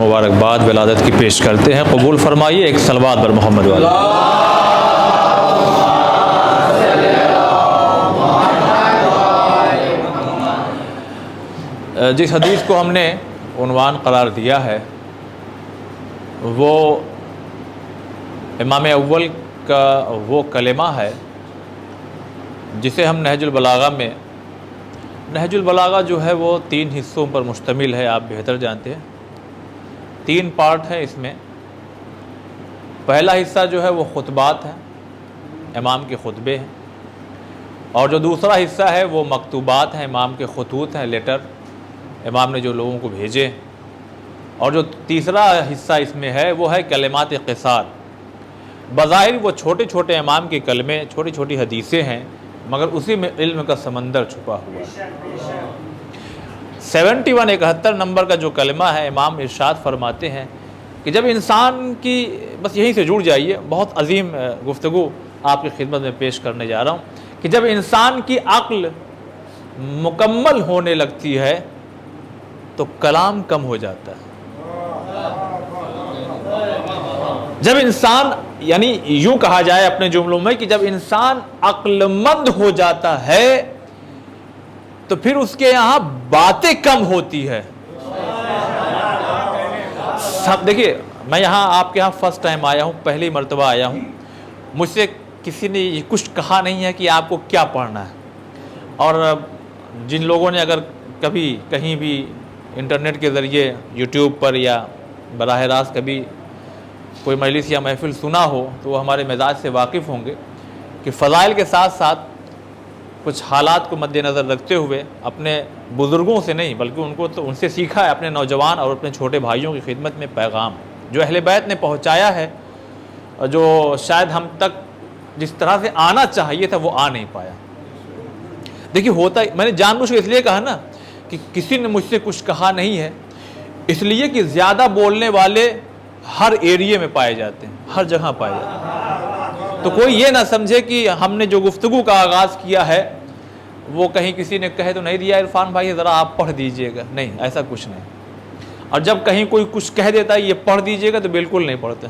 مبارکباد ولادت کی پیش کرتے ہیں، قبول فرمائیے ایک صلوات بر محمد والا۔ جس حدیث کو ہم نے عنوان قرار دیا ہے وہ امام اول کا وہ کلمہ ہے جسے ہم نہج البلاغہ میں، نہج البلاغہ جو ہے وہ 3 حصوں پر مشتمل ہے، آپ بہتر جانتے ہیں، 3 پارٹ ہیں اس میں۔ پہلا حصہ جو ہے وہ خطبات ہیں، امام کے خطبے ہیں، اور جو دوسرا حصہ ہے وہ مکتوبات ہیں، امام کے خطوط ہیں، لیٹر امام نے جو لوگوں کو بھیجے، اور جو تیسرا حصہ اس میں ہے وہ ہے کلمات قصار۔ بظاہر وہ چھوٹے چھوٹے امام کے کلمے، چھوٹی چھوٹی حدیثیں ہیں، مگر اسی میں علم کا سمندر چھپا ہوا ہے۔ 71 نمبر کا جو کلمہ ہے، امام ارشاد فرماتے ہیں کہ جب انسان کی، بس یہیں سے جڑ جائیے، بہت عظیم گفتگو آپ کی خدمت میں پیش کرنے جا رہا ہوں، کہ جب انسان کی عقل مکمل ہونے لگتی ہے تو کلام کم ہو جاتا ہے۔ جب انسان، یعنی یوں کہا جائے اپنے جملوں میں کہ جب انسان عقل مند ہو جاتا ہے تو پھر اس کے یہاں باتیں کم ہوتی ہے۔ سب دیکھیے، میں یہاں آپ کے یہاں فرسٹ ٹائم آیا ہوں، پہلی مرتبہ آیا ہوں، مجھ سے کسی نے یہ کچھ کہا نہیں ہے کہ آپ کو کیا پڑھنا ہے، اور جن لوگوں نے اگر کبھی کہیں بھی انٹرنیٹ کے ذریعے یوٹیوب پر یا براہ راست کبھی کوئی مجلس یا محفل سنا ہو تو وہ ہمارے مزاج سے واقف ہوں گے کہ فضائل کے ساتھ ساتھ کچھ حالات کو مد نظر رکھتے ہوئے اپنے بزرگوں سے نہیں بلکہ ان سے سیکھا ہے، اپنے نوجوان اور اپنے چھوٹے بھائیوں کی خدمت میں پیغام جو اہل بیت نے پہنچایا ہے، جو شاید ہم تک جس طرح سے آنا چاہیے تھا وہ آ نہیں پایا۔ دیکھیے ہوتا، میں نے جان بوجھ کے اس لیے کہا نا کہ کسی نے مجھ سے کچھ کہا نہیں ہے، اس لیے کہ زیادہ بولنے والے ہر ایریے میں پائے جاتے ہیں، ہر جگہ پائے جاتے ہیں۔ تو کوئی یہ نہ سمجھے کہ ہم نے جو گفتگو کا آغاز کیا ہے وہ کہیں کسی نے کہے تو نہیں دیا عرفان بھائی ذرا آپ پڑھ دیجئے گا، نہیں، ایسا کچھ نہیں۔ اور جب کہیں کوئی کچھ کہہ دیتا ہے یہ پڑھ دیجئے گا تو بالکل نہیں پڑھتے۔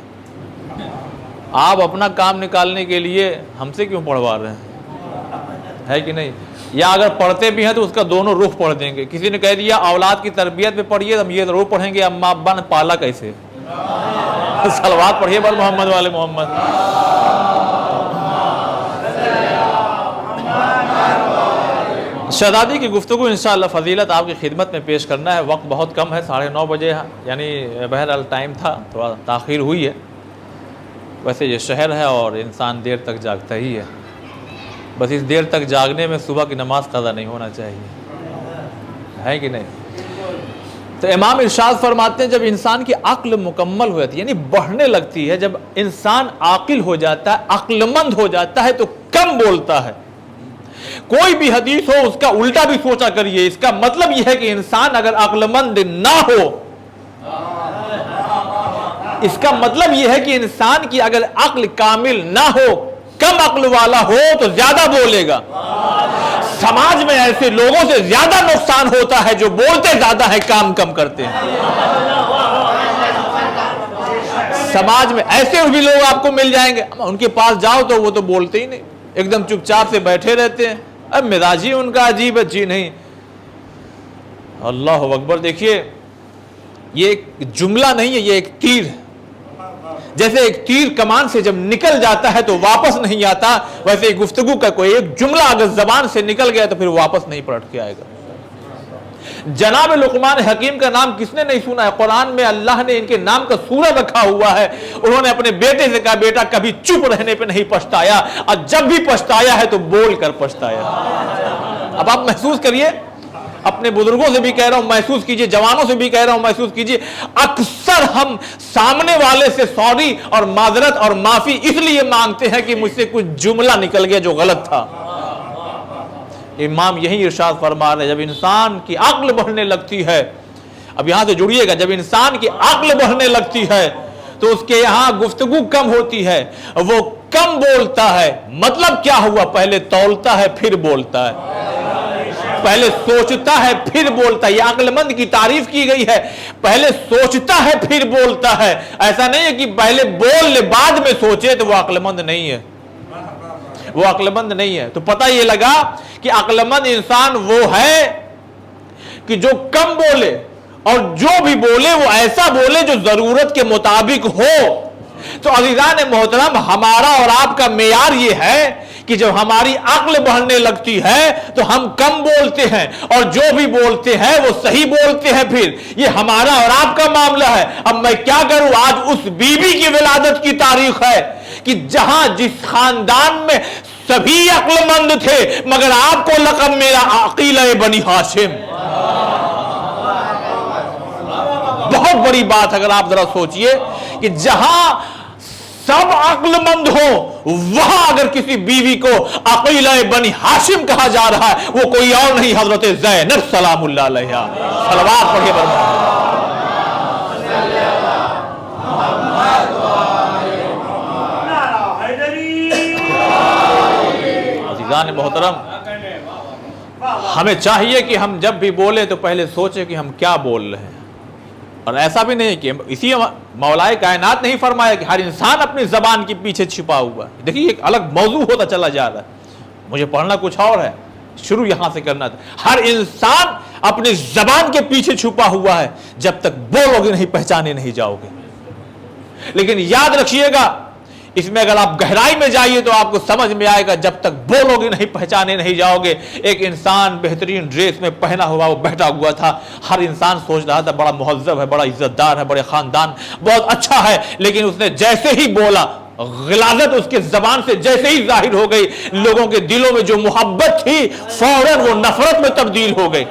آپ اپنا کام نکالنے کے لیے ہم سے کیوں پڑھوا رہے ہیں، ہے کہ نہیں؟ یا اگر پڑھتے بھی ہیں تو اس کا دونوں رخ پڑھ دیں گے۔ کسی نے کہہ دیا اولاد کی تربیت پہ پڑھیے، ہم یہ ضرور پڑھیں گے اما ابا نے پالا کیسے۔ صلوات پڑھیے بر محمد والے محمد۔ شہزادی کی گفتگو انشاءاللہ فضیلت آپ کی خدمت میں پیش کرنا ہے، وقت بہت کم ہے، 9:30 بجے، یعنی بہرحال ٹائم تھا، تھوڑا تاخیر ہوئی ہے، ویسے یہ شہر ہے اور انسان دیر تک جاگتا ہی ہے، بس اس دیر تک جاگنے میں صبح کی نماز قضا نہیں ہونا چاہیے، ہے کہ نہیں؟ تو امام ارشاد فرماتے ہیں جب انسان کی عقل مکمل ہو جاتی ہے، یعنی بڑھنے لگتی ہے، جب انسان عاقل ہو جاتا ہے، عقل مند ہو جاتا ہے تو کم بولتا ہے۔ کوئی بھی حدیث ہو اس کا الٹا بھی سوچا کریے، اس کا مطلب یہ ہے کہ انسان اگر عقل مند نہ ہو، اس کا مطلب یہ ہے کہ انسان کی اگر عقل کامل نہ ہو، کم عقل والا ہو تو زیادہ بولے گا۔ سماج میں ایسے لوگوں سے زیادہ نقصان ہوتا ہے جو بولتے زیادہ ہے، کام کم کرتے ہیں۔ سماج میں ایسے بھی لوگ آپ کو مل جائیں گے، ان کے پاس جاؤ تو وہ تو بولتے ہی نہیں، ایک دم چپ چاپ سے بیٹھے رہتے ہیں، اب مزاج ہی ان کا عجیب ہے، جی نہیں۔ اللہ اکبر، دیکھیے یہ ایک جملہ نہیں ہے، یہ ایک تیر ہے۔ جیسے ایک تیر کمان سے جب نکل جاتا ہے تو واپس نہیں آتا، ویسے ایک گفتگو کا کوئی ایک جملہ اگر زبان سے نکل گیا تو پھر واپس نہیں پلٹ کے آئے گا۔ جناب لقمان حکیم کا نام کس نے نہیں سنا ہے؟ قرآن میں اللہ نے ان کے نام کا سورہ رکھا ہوا ہے۔ انہوں نے اپنے بیٹے سے کہا بیٹا کبھی چپ رہنے پہ نہیں پچھتایا، اور جب بھی پچھتایا ہے تو بول کر پچھتایا۔ اب آپ محسوس کریے، اپنے بزرگوں سے بھی کہہ رہا ہوں محسوس کیجئے، جوانوں سے بھی کہہ رہا ہوں محسوس کیجئے، اکثر ہم سامنے والے سے سوری اور معذرت اور معافی اس لیے مانگتے ہیں کہ مجھ سے کچھ جملہ نکل گیا جو غلط تھا۔ امام یہی ارشاد فرما رہے ہیں جب انسان کی عقل بڑھنے لگتی ہے، اب یہاں سے جڑیے گا، جب انسان کی عقل بڑھنے لگتی ہے تو اس کے یہاں گفتگو کم ہوتی ہے، وہ کم بولتا ہے۔ مطلب کیا ہوا؟ پہلے تولتا ہے پھر بولتا ہے۔ پہلے سوچتا ہے پھر بولتا ہے. یہ عقل مند کی تعریف کی گئی ہے. پہلے سوچتا ہے پھر بولتا ہے. ایسا نہیں ہے کہ پہلے بول لے بعد میں سوچے تو وہ عقل مند نہیں ہے. وہ عقل مند نہیں ہے. تو پتہ یہ لگا کہ عقل مند انسان وہ ہے کہ جو کم بولے اور جو بھی بولے وہ ایسا بولے جو ضرورت کے مطابق ہو. تو عزیزان محترم ہمارا اور آپ کا معیار یہ ہے کہ جب ہماری عقل بڑھنے لگتی ہے تو ہم کم بولتے ہیں اور جو بھی بولتے ہیں وہ صحیح بولتے ہیں. پھر یہ ہمارا اور آپ کا معاملہ ہے. اب میں کیا کروں؟ آج اس بی بی کی ولادت کی تاریخ ہے کہ جہاں جس خاندان میں سبھی عقل مند تھے مگر آپ کو لقب میرا عقیلہ بنی ہاشم. بہت بڑی بات. اگر آپ ذرا سوچئے کہ جہاں سب عقل مند ہو وہاں اگر کسی بیوی کو عقیلہ بنی ہاشم کہا جا رہا ہے وہ کوئی اور نہیں حضرت زینب سلام اللہ علیہا. صلوات پڑھیے عزیزان محترم ہمیں چاہیے کہ ہم جب بھی بولیں تو پہلے سوچیں کہ ہم کیا بول رہے ہیں. اور ایسا بھی نہیں کہ اسی مولائے کائنات نہیں فرمایا کہ ہر انسان اپنی زبان کے پیچھے چھپا ہوا ہے. دیکھیے ایک الگ موضوع ہوتا چلا جا رہا ہے. مجھے پڑھنا کچھ اور ہے, شروع یہاں سے کرنا تھا. ہر انسان اپنی زبان کے پیچھے چھپا ہوا ہے. جب تک بولو گے نہیں پہچانے نہیں جاؤ گے. لیکن یاد رکھیے گا اس میں اگر آپ گہرائی میں جائیے تو آپ کو سمجھ میں آئے گا جب تک بولو گے نہیں پہچانے نہیں جاؤ گے. ایک انسان بہترین ڈریس میں پہنا ہوا وہ بیٹھا ہوا تھا. ہر انسان سوچ رہا تھا بڑا مہذب ہے, بڑا عزت دار ہے, بڑے خاندان بہت اچھا ہے. لیکن اس نے جیسے ہی بولا غلاظت اس کے زبان سے جیسے ہی ظاہر ہو گئی لوگوں کے دلوں میں جو محبت تھی فوراً وہ نفرت میں تبدیل ہو گئی.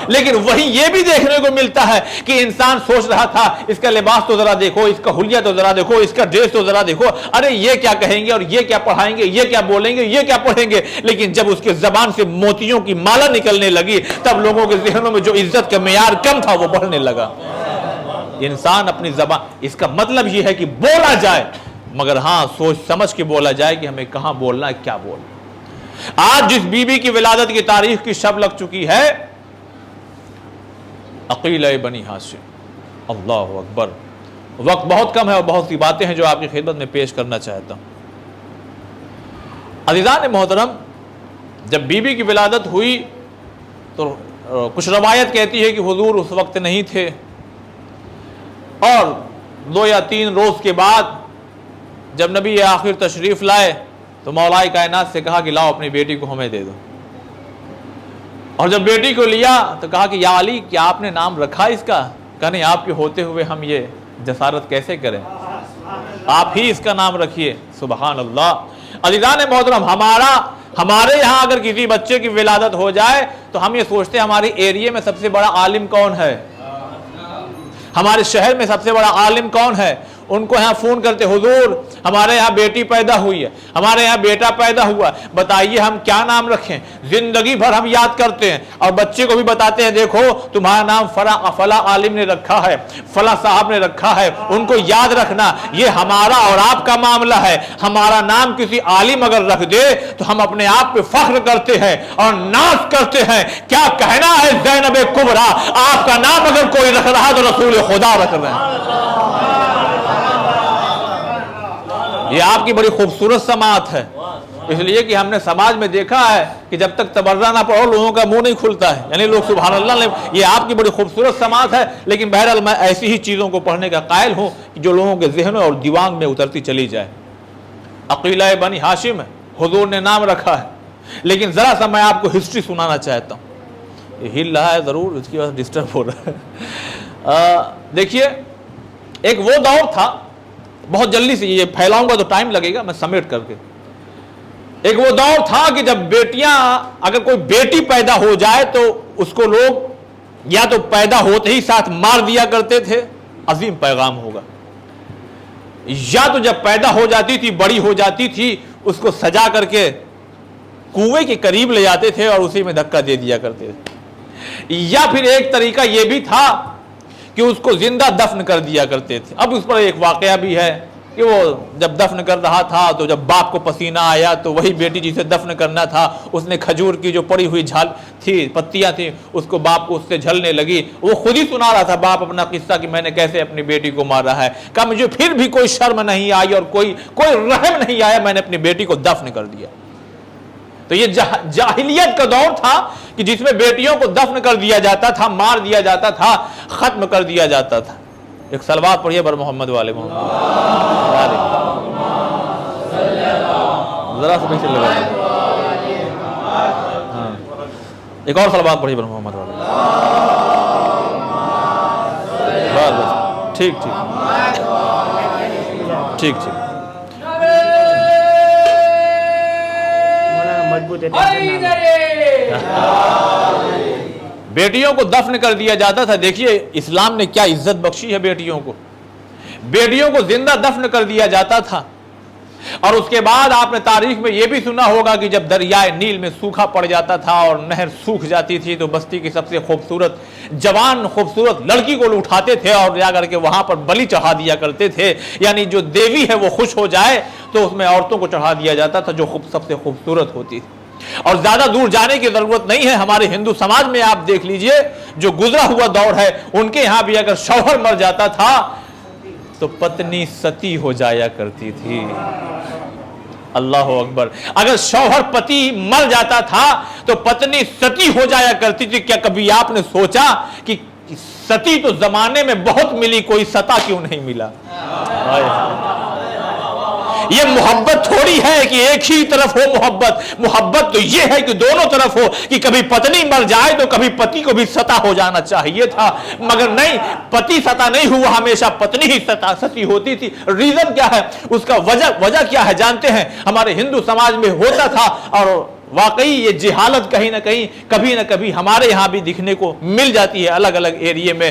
لیکن وہی یہ بھی دیکھنے کو ملتا ہے کہ انسان سوچ رہا تھا اس کا لباس تو ذرا دیکھو, اس کا حلیہ تو ذرا دیکھو, اس کا ڈریس تو ذرا دیکھو, ارے یہ کیا کہیں گے اور یہ کیا پڑھائیں گے, یہ کیا بولیں گے, یہ کیا پڑھیں گے. لیکن جب اس کے زبان سے موتیوں کی مالا نکلنے لگی تب لوگوں کے ذہنوں میں جو عزت کا معیار کم تھا وہ بڑھنے لگا. انسان اپنی زبان, اس کا مطلب یہ ہے کہ بولا جائے مگر ہاں سوچ سمجھ کے بولا جائے کہ ہمیں کہاں بولنا ہے, کیا بولنا. آج جس بی بی کی ولادت کی تاریخ کی شب لگ چکی ہے عقیلہ بنی ہاشم. اللہ اکبر. وقت بہت کم ہے اور بہت سی باتیں ہیں جو آپ کی خدمت میں پیش کرنا چاہتا ہوں. عزیزان محترم جب بی بی کی ولادت ہوئی تو کچھ روایت کہتی ہے کہ حضور اس وقت نہیں تھے اور 2 یا 3 روز کے بعد جب نبی آخر تشریف لائے تو مولائے کائنات سے کہا کہ لاؤ اپنی بیٹی کو ہمیں دے دو. اور جب بیٹی کو لیا تو کہا کہ یا علی کیا آپ نے نام رکھا اس کا؟ کہا نہیں, آپ کے ہوتے ہوئے ہم یہ جسارت کیسے کریں, آپ ہی اس کا نام رکھیے. سبحان اللہ. عزیزان محترم ہمارے یہاں اگر کسی بچے کی ولادت ہو جائے تو ہم یہ سوچتے ہیں ہمارے ایریے میں سب سے بڑا عالم کون ہے, ہمارے شہر میں سب سے بڑا عالم کون ہے. ان کو یہاں فون کرتے حضور ہمارے یہاں بیٹی پیدا ہوئی ہے, ہمارے یہاں بیٹا پیدا ہوا, بتائیے ہم کیا نام رکھیں. زندگی بھر ہم یاد کرتے ہیں اور بچے کو بھی بتاتے ہیں دیکھو تمہارا نام فلاں عالم نے رکھا ہے, فلاں صاحب نے رکھا ہے, ان کو یاد رکھنا. یہ ہمارا اور آپ کا معاملہ ہے. ہمارا نام کسی عالم اگر رکھ دے تو ہم اپنے آپ پہ فخر کرتے ہیں اور ناز کرتے ہیں. کیا کہنا ہے زینب کبریٰ, آپ کا نام اگر کوئی رکھ رہا تو رسول خدا رکھ رہے ہیں. یہ آپ کی بڑی خوبصورت سماعت ہے, اس لیے کہ ہم نے سماج میں دیکھا ہے کہ جب تک تبرہ نہ پڑھو لوگوں کا منہ نہیں کھلتا ہے. یعنی لوگ سبحان اللہ, یہ آپ کی بڑی خوبصورت سماعت ہے. لیکن بہرحال میں ایسی ہی چیزوں کو پڑھنے کا قائل ہوں کہ جو لوگوں کے ذہنوں اور دیوان میں اترتی چلی جائے. عقیلہ بنی ہاشم ہے, حضور نے نام رکھا ہے. لیکن ذرا سا میں آپ کو ہسٹری سنانا چاہتا ہوں. یہ ہل رہا ہے ضرور, اس کی وجہ سے ڈسٹرب ہو رہا ہے. دیکھیے ایک وہ دور تھا, بہت جلدی سے یہ پھیلاؤں گا تو ٹائم لگے گا, میں سمیٹ کر کے. ایک وہ دور تھا کہ جب بیٹیاں, اگر کوئی بیٹی پیدا ہو جائے تو اس کو لوگ یا تو پیدا ہوتے ہی ساتھ مار دیا کرتے تھے, عظیم پیغام ہوگا, یا تو جب پیدا ہو جاتی تھی بڑی ہو جاتی تھی اس کو سجا کر کے کنویں کے قریب لے جاتے تھے اور اسی میں دھکا دے دیا کرتے تھے, یا پھر ایک طریقہ یہ بھی تھا کہ اس کو زندہ دفن کر دیا کرتے تھے. اب اس پر ایک واقعہ بھی ہے کہ وہ جب دفن کر رہا تھا تو جب باپ کو پسینہ آیا تو وہی بیٹی جسے دفن کرنا تھا اس نے کھجور کی جو پڑی ہوئی جھال تھی پتیاں تھیں اس کو باپ کو اس سے جھلنے لگی. وہ خود ہی سنا رہا تھا باپ اپنا قصہ کہ میں نے کیسے اپنی بیٹی کو مارا ہے. کہا مجھے پھر بھی کوئی شرم نہیں آئی اور کوئی رحم نہیں آیا, میں نے اپنی بیٹی کو دفن کر دیا. تو یہ جاہلیت کا دور تھا کہ جس میں بیٹیوں کو دفن کر دیا جاتا تھا, مار دیا جاتا تھا, ختم کر دیا جاتا تھا. ایک صلوات پڑھیے بر محمد والے محمد. ذرا سے پیچھے لگا ہاں, ایک اور صلوات پڑھیے بر محمد والے. بس ٹھیک ٹھیک ٹھیک ٹھیک. بیٹیوں کو دفن کر دیا جاتا تھا. دیکھیے اسلام نے کیا عزت بخشی ہے بیٹیوں کو. بیٹیوں کو زندہ دفن کر دیا جاتا تھا. اور اس کے بعد آپ نے تاریخ میں یہ بھی سنا ہوگا کہ جب دریائے نیل میں سوکھا پڑ جاتا تھا اور نہر سوکھ جاتی تھی تو بستی کی سب سے خوبصورت جوان خوبصورت لڑکی کو اٹھاتے تھے اور جا کر کے وہاں پر بلی چڑھا دیا کرتے تھے. یعنی جو دیوی ہے وہ خوش ہو جائے تو اس میں عورتوں کو چڑھا دیا جاتا تھا جو سب سے خوبصورت ہوتی تھی. اور زیادہ دور جانے کی ضرورت نہیں ہے, ہمارے ہندو سماج میں آپ دیکھ لیجئے جو گزرا ہوا دور ہے ان کے یہاں بھی اگر شوہر مر جاتا تھا تو پتنی ستی ہو جایا کرتی تھی. اللہ اکبر. اگر شوہر پتی مر جاتا تھا تو پتنی ستی ہو جایا کرتی تھی. کیا کبھی آپ نے سوچا کہ ستی تو زمانے میں بہت ملی, کوئی ستا کیوں نہیں ملا؟ یہ محبت تھوڑی ہے کہ ایک ہی طرف ہو محبت. محبت تو یہ ہے کہ دونوں طرف ہو, کہ کبھی پتنی مر جائے تو کبھی پتی کو بھی ستا ہو جانا چاہیے تھا, مگر نہیں, پتی ستا نہیں ہوا, ہمیشہ پتنی ہی ستی ہوتی تھی. ریزن کیا ہے اس کا, وجہ کیا ہے جانتے ہیں؟ ہمارے ہندو سماج میں ہوتا تھا اور واقعی یہ جہالت کہیں نہ کہیں کبھی نہ کبھی ہمارے یہاں بھی دکھنے کو مل جاتی ہے الگ الگ ایریے میں.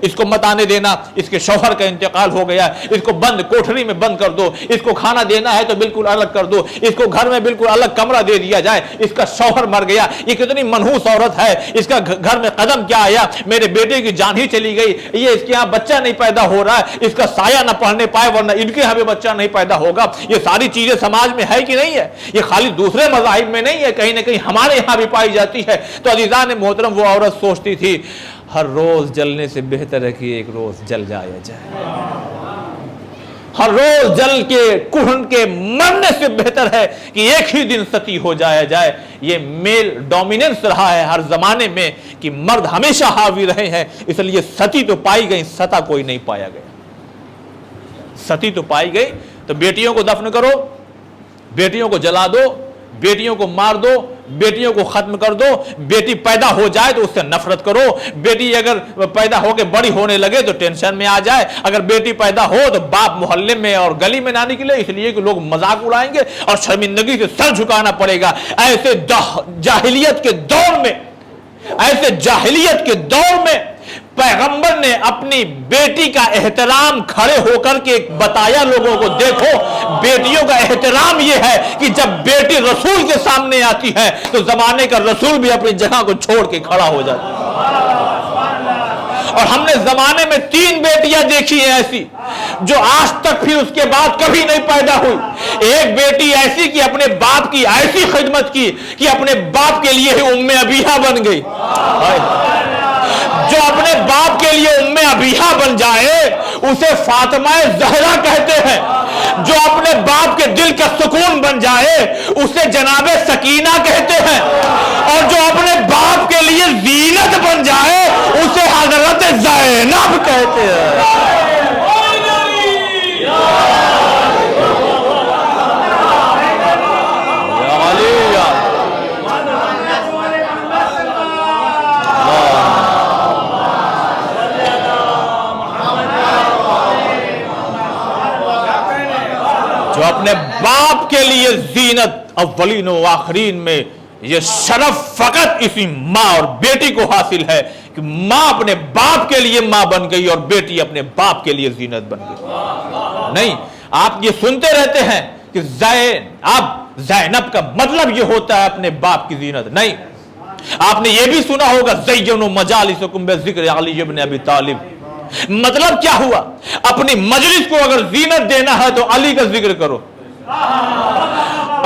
اس کو مت آنے دینا, اس کے شوہر کا انتقال ہو گیا, اس کو بند کوٹھری میں بند کر دو, اس کو کھانا دینا ہے تو بالکل الگ کر دو, اس کو گھر میں بالکل الگ کمرہ دے دیا جائے, اس کا شوہر مر گیا, یہ کتنی منحوس عورت ہے, اس کا گھر میں قدم کیا آیا, میرے بیٹے کی جان ہی چلی گئی, یہ اس کے یہاں بچہ نہیں پیدا ہو رہا ہے, اس کا سایہ نہ پڑھنے پائے ورنہ ان کے یہاں بھی بچہ نہیں پیدا ہوگا. یہ ساری چیزیں سماج میں ہے کہ نہیں ہے؟ یہ خالی دوسرے مذاہب میں نہیں ہے, کہیں نہ کہیں ہمارے یہاں بھی پائی جاتی ہے. تو عزیزان محترم, وہ عورت سوچتی تھی ہر روز جلنے سے بہتر ہے کہ ایک روز جل جایا جائے. ہر روز جل کے کڑھن کے مرنے سے بہتر ہے کہ ایک ہی دن ستی ہو جایا جائے. یہ میل ڈومیننس رہا ہے ہر زمانے میں کہ مرد ہمیشہ حاوی رہے ہیں, اس لیے ستی تو پائی گئی, ستا کوئی نہیں پایا گیا. ستی تو پائی گئی. تو بیٹیوں کو دفن کرو, بیٹیوں کو جلا دو, بیٹیوں کو مار دو, بیٹیوں کو ختم کر دو. بیٹی پیدا ہو جائے تو اس سے نفرت کرو. بیٹی اگر پیدا ہو کے بڑی ہونے لگے تو ٹینشن میں آ جائے. اگر بیٹی پیدا ہو تو باپ محلے میں اور گلی میں نہ نکلے, اس لیے کہ لوگ مذاق اڑائیں گے اور شرمندگی سے سر جھکانا پڑے گا. ایسے جاہلیت کے دور میں پیغمبر نے اپنی بیٹی کا احترام کھڑے ہو کر کے بتایا لوگوں کو, دیکھو بیٹیوں کا احترام یہ ہے کہ جب بیٹی رسول کے سامنے آتی ہے تو زمانے کا رسول بھی اپنی جگہ کو چھوڑ کے کھڑا ہو جاتا ہے. اور ہم نے زمانے میں 3 بیٹیاں دیکھی ہیں ایسی جو آج تک پھر اس کے بعد کبھی نہیں پیدا ہوئی. ایک بیٹی ایسی کہ اپنے باپ کی ایسی خدمت کی کہ اپنے باپ کے لیے ہی ام ابیہا بن گئی. جو اپنے باپ کے لیے ام ابیہا بن جائے اسے فاطمہ زہرا کہتے ہیں. جو اپنے باپ کے دل کا سکون بن جائے اسے جناب سکینہ کہتے ہیں. اور جو اپنے باپ کے لیے زینت بن جائے اسے حضرت زینب کہتے ہیں. جو اپنے باپ کے لیے زینت, اولین و آخرین میں یہ شرف فقط اسی ماں اور بیٹی کو حاصل ہے کہ ماں اپنے باپ کے لیے ماں بن گئی اور بیٹی اپنے باپ کے لیے زینت بن گئی. نہیں, آپ یہ سنتے رہتے ہیں کہ زینب کا مطلب یہ ہوتا ہے اپنے باپ کی زینت. نہیں, آپ نے یہ بھی سنا ہوگا زینوا مجالسکم بذکر علی ابن ابی طالب, مطلب کیا ہوا؟ اپنی مجلس کو اگر زینت دینا ہے تو علی کا ذکر کرو،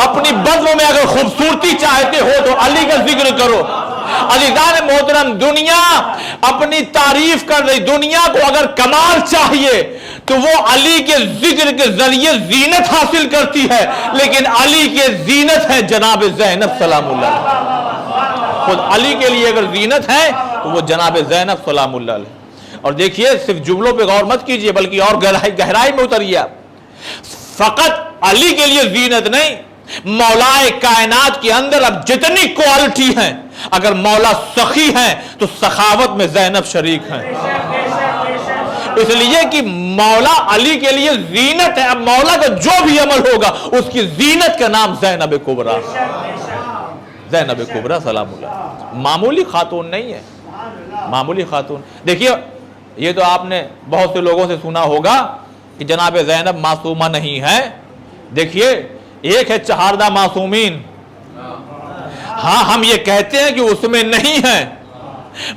اپنی بزم میں اگر خوبصورتی چاہتے ہو تو علی کا ذکر کرو۔ عزیزان محترم، دنیا اپنی تعریف کر رہی، دنیا کو اگر کمال چاہیے تو وہ علی کے ذکر کے ذریعے زینت حاصل کرتی ہے، لیکن علی کے زینت ہے جناب زینب سلام اللہ علیہ۔ خود علی کے لیے اگر زینت ہے تو وہ جناب زینب سلام اللہ علیہ۔ اور دیکھیے، صرف جملوں پہ غور مت کیجئے بلکہ اور گہرائی میں اتریے آپ۔ فقط علی کے لیے زینت نہیں، مولائے کائنات کے اندر اب جتنی کوالٹی ہیں، اگر مولا سخی ہیں تو سخاوت میں زینب شریک ہیں، اس لیے کہ مولا علی کے لیے زینت ہے۔ اب مولا کا جو بھی عمل ہوگا اس کی زینت کا نام زینب کبریٰ، زینب کبریٰ سلام اللہ۔ معمولی خاتون نہیں ہے، معمولی خاتون۔ دیکھیے، یہ تو آپ نے بہت سے لوگوں سے سنا ہوگا کہ جناب زینب معصومہ نہیں ہے۔ دیکھیے، ایک ہے چہاردہ معصومین، ہاں ہم یہ کہتے ہیں کہ اس میں نہیں ہے،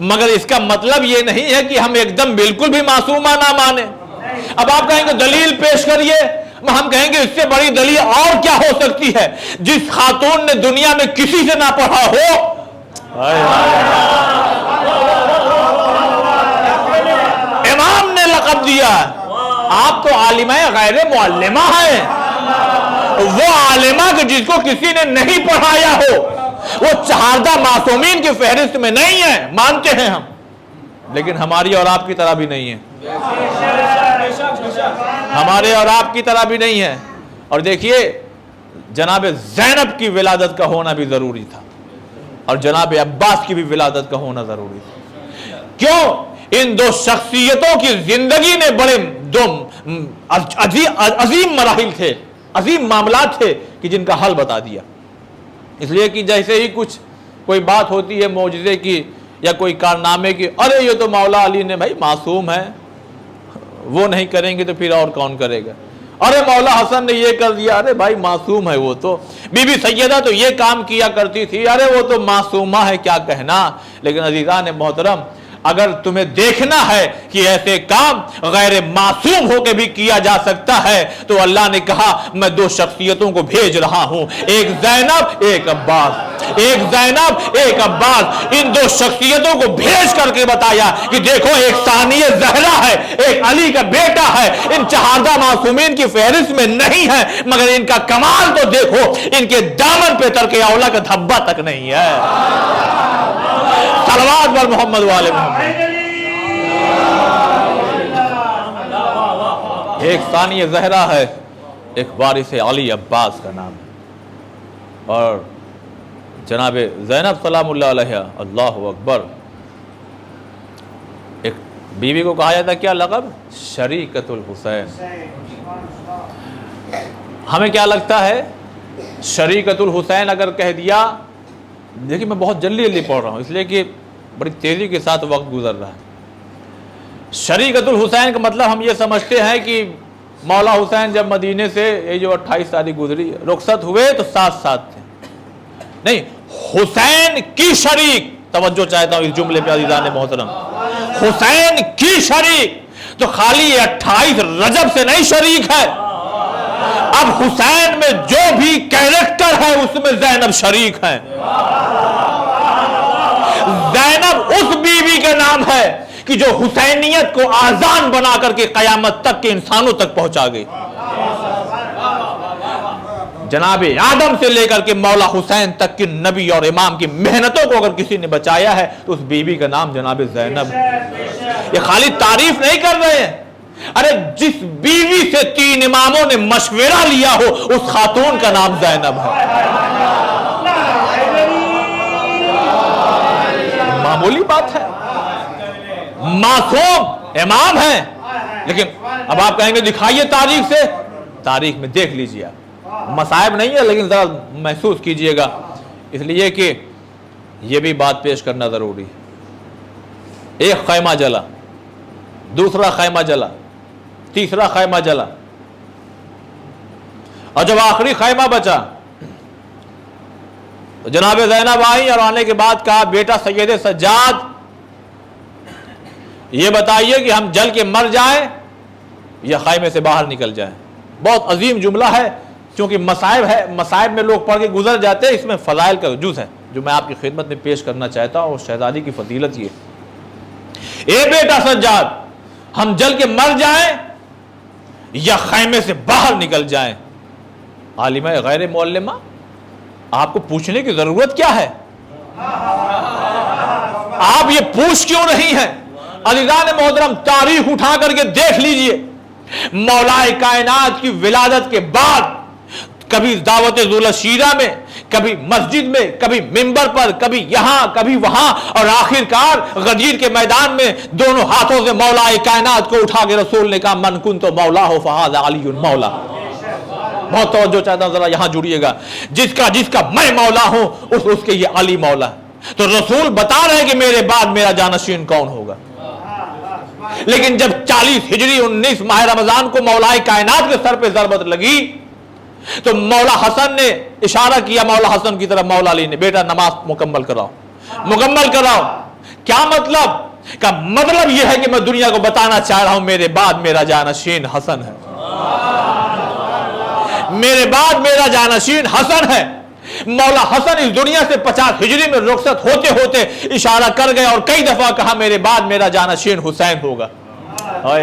مگر اس کا مطلب یہ نہیں ہے کہ ہم ایک دم بالکل بھی معصومہ نہ مانیں۔ اب آپ کہیں گے دلیل پیش کریے، ہم کہیں گے اس سے بڑی دلیل اور کیا ہو سکتی ہے؟ جس خاتون نے دنیا میں کسی سے نہ پڑھا ہو، امام نے لقب دیا، آپ تو عالمہ غیر معلمہ ہیں، وہ عالمہ کہ جس کو کسی نے نہیں پڑھایا ہو، وہ چہاردہ معصومین کی فہرست میں نہیں ہے، مانتے ہیں ہم، لیکن ہماری اور آپ کی طرح بھی نہیں ہے، ہمارے اور آپ کی طرح بھی نہیں ہے۔ اور دیکھیے، جناب زینب کی ولادت کا ہونا بھی ضروری تھا، اور جناب عباس کی بھی ولادت کا ہونا ضروری تھا۔ کیوں؟ ان دو شخصیتوں کی زندگی نے بڑے دو عظیم مراحل تھے، عظیم معاملات تھے کہ جن کا حل بتا دیا۔ اس لیے کہ جیسے ہی کچھ کوئی بات ہوتی ہے معجزے کی یا کوئی کارنامے کی، ارے یہ تو مولا علی نے، بھائی معصوم ہے، وہ نہیں کریں گے تو پھر اور کون کرے گا؟ ارے مولا حسن نے یہ کر دیا، ارے بھائی معصوم ہے وہ تو، بی بی سیدہ تو یہ کام کیا کرتی تھی، ارے وہ تو معصومہ ہے، کیا کہنا۔ لیکن عزیزان محترم، اگر تمہیں دیکھنا ہے کہ ایسے کام غیر معصوم ہو کے بھی کیا جا سکتا ہے تو اللہ نے کہا میں دو شخصیتوں کو بھیج رہا ہوں، ایک زینب ایک عباس، ایک زینب ایک عباس۔ ان دو شخصیتوں کو بھیج کر کے بتایا کہ دیکھو، ایک ثانیہ زہرا ہے، ایک علی کا بیٹا ہے، ان چہاردہ معصومین کی فہرست میں نہیں ہے، مگر ان کا کمال تو دیکھو، ان کے دامن پہ ترک اولا کا دھبا تک نہیں ہے۔ صلوات بر محمد والے محمد۔ ایک ثانیہ زہرا ہے، ایک وارث علی عباس کا نام ہے، اور جناب زینب سلام اللہ علیہ، اللہ اکبر، ایک بیوی کو کہا جاتا کیا لقب؟ شریکت الحسین۔ ہمیں کیا لگتا ہے شریکت الحسین اگر کہہ دیا؟ دیکھیں، میں بہت جلدی پڑھ رہا ہوں اس لیے کہ بڑی تیزی کے ساتھ وقت گزر رہا ہے۔ شریکت الحسین کا مطلب ہم یہ سمجھتے ہیں کہ مولا حسین جب مدینے سے یہ جو 28 تاریخ گزری رخصت ہوئے تو ساتھ تھے، نہیں، حسین کی شریک، توجہ چاہتا ہوں اس جملے پہ عزیزان محترم، حسین کی شریک تو خالی 28 رجب سے نہیں شریک ہے، اب حسین میں جو بھی کیریکٹر ہے اس میں زینب شریک ہے۔ زینب اس بیوی کا نام ہے کہ جو حسینیت کو آذان بنا کر کے قیامت تک کے انسانوں تک پہنچا گئی۔ جناب آدم سے لے کر کے مولا حسین تک کی نبی اور امام کی محنتوں کو اگر کسی نے بچایا ہے تو اس بیوی کا نام جناب زینب۔ یہ خالی تعریف نہیں کر رہے ہیں، ارے جس بیوی سے 3 اماموں نے مشورہ لیا ہو اس خاتون کا نام زینب ہے۔ معمولی بات ہے، معصوم امام ہیں، لیکن اب آپ کہیں گے دکھائیے تاریخ سے، تاریخ میں دیکھ لیجئے، آپ مصائب نہیں ہے لیکن ذرا محسوس کیجئے گا، اس لیے کہ یہ بھی بات پیش کرنا ضروری ہے۔ ایک خیمہ جلا، دوسرا خیمہ جلا، تیسرا خیمہ جلا، اور جب آخری خیمہ بچا تو جناب زینب آئی اور آنے کے بعد کہا بیٹا سید سجاد یہ بتائیے کہ ہم جل کے مر جائیں یا خیمے سے باہر نکل جائیں. بہت عظیم جملہ ہے، کیونکہ مصائب ہے، مصائب میں لوگ پڑھ کے گزر جاتے ہیں. اس میں فضائل کا جز ہے جو میں آپ کی خدمت میں پیش کرنا چاہتا ہوں. اور شہزادی کی فضیلت یہ، اے بیٹا سجاد، ہم جل کے مر جائیں یا خیمے سے باہر نکل جائیں. عالمہ غیر معلمہ، آپ کو پوچھنے کی ضرورت کیا ہے؟ آپ یہ پوچھ کیوں نہیں ہیں؟ عزیزان محترم، تاریخ اٹھا کر کے دیکھ لیجئے، مولا کائنات کی ولادت کے بعد کبھی دعوت ذوالشیرہ میں، کبھی مسجد میں، کبھی منبر پر، کبھی یہاں کبھی وہاں، اور آخرکار غدیر کے میدان میں دونوں ہاتھوں سے مولا کائنات کو اٹھا کے رسول نے کہا من کنت مولا ہو فہذا علی مولا. بہت توجہ چاہتا ہوں، ذرا یہاں جڑیے گا. جس کا میں مولا ہوں اس کے یہ علی مولا. تو رسول بتا رہے کہ میرے بعد میرا جانشین کون ہوگا. لیکن جب 40 ہجری 19 ماہ رمضان کو مولا کائنات کے سر پہ ضربت لگی تو مولا حسن نے اشارہ کیا مولا حسن کی طرف مولا علی نے، بیٹا نماز مکمل کراؤ، مکمل کراؤ. کیا مطلب؟ کا مطلب یہ ہے کہ میں دنیا کو بتانا چاہ رہا ہوں میرے بعد میرا جانشین حسن ہے، میرے بعد میرا جانشین حسن ہے. مولا حسن اس دنیا سے 50 ہجری میں رخصت ہوتے ہوتے اشارہ کر گئے اور کئی دفعہ کہا میرے بعد میرا جانشین حسین ہوگا.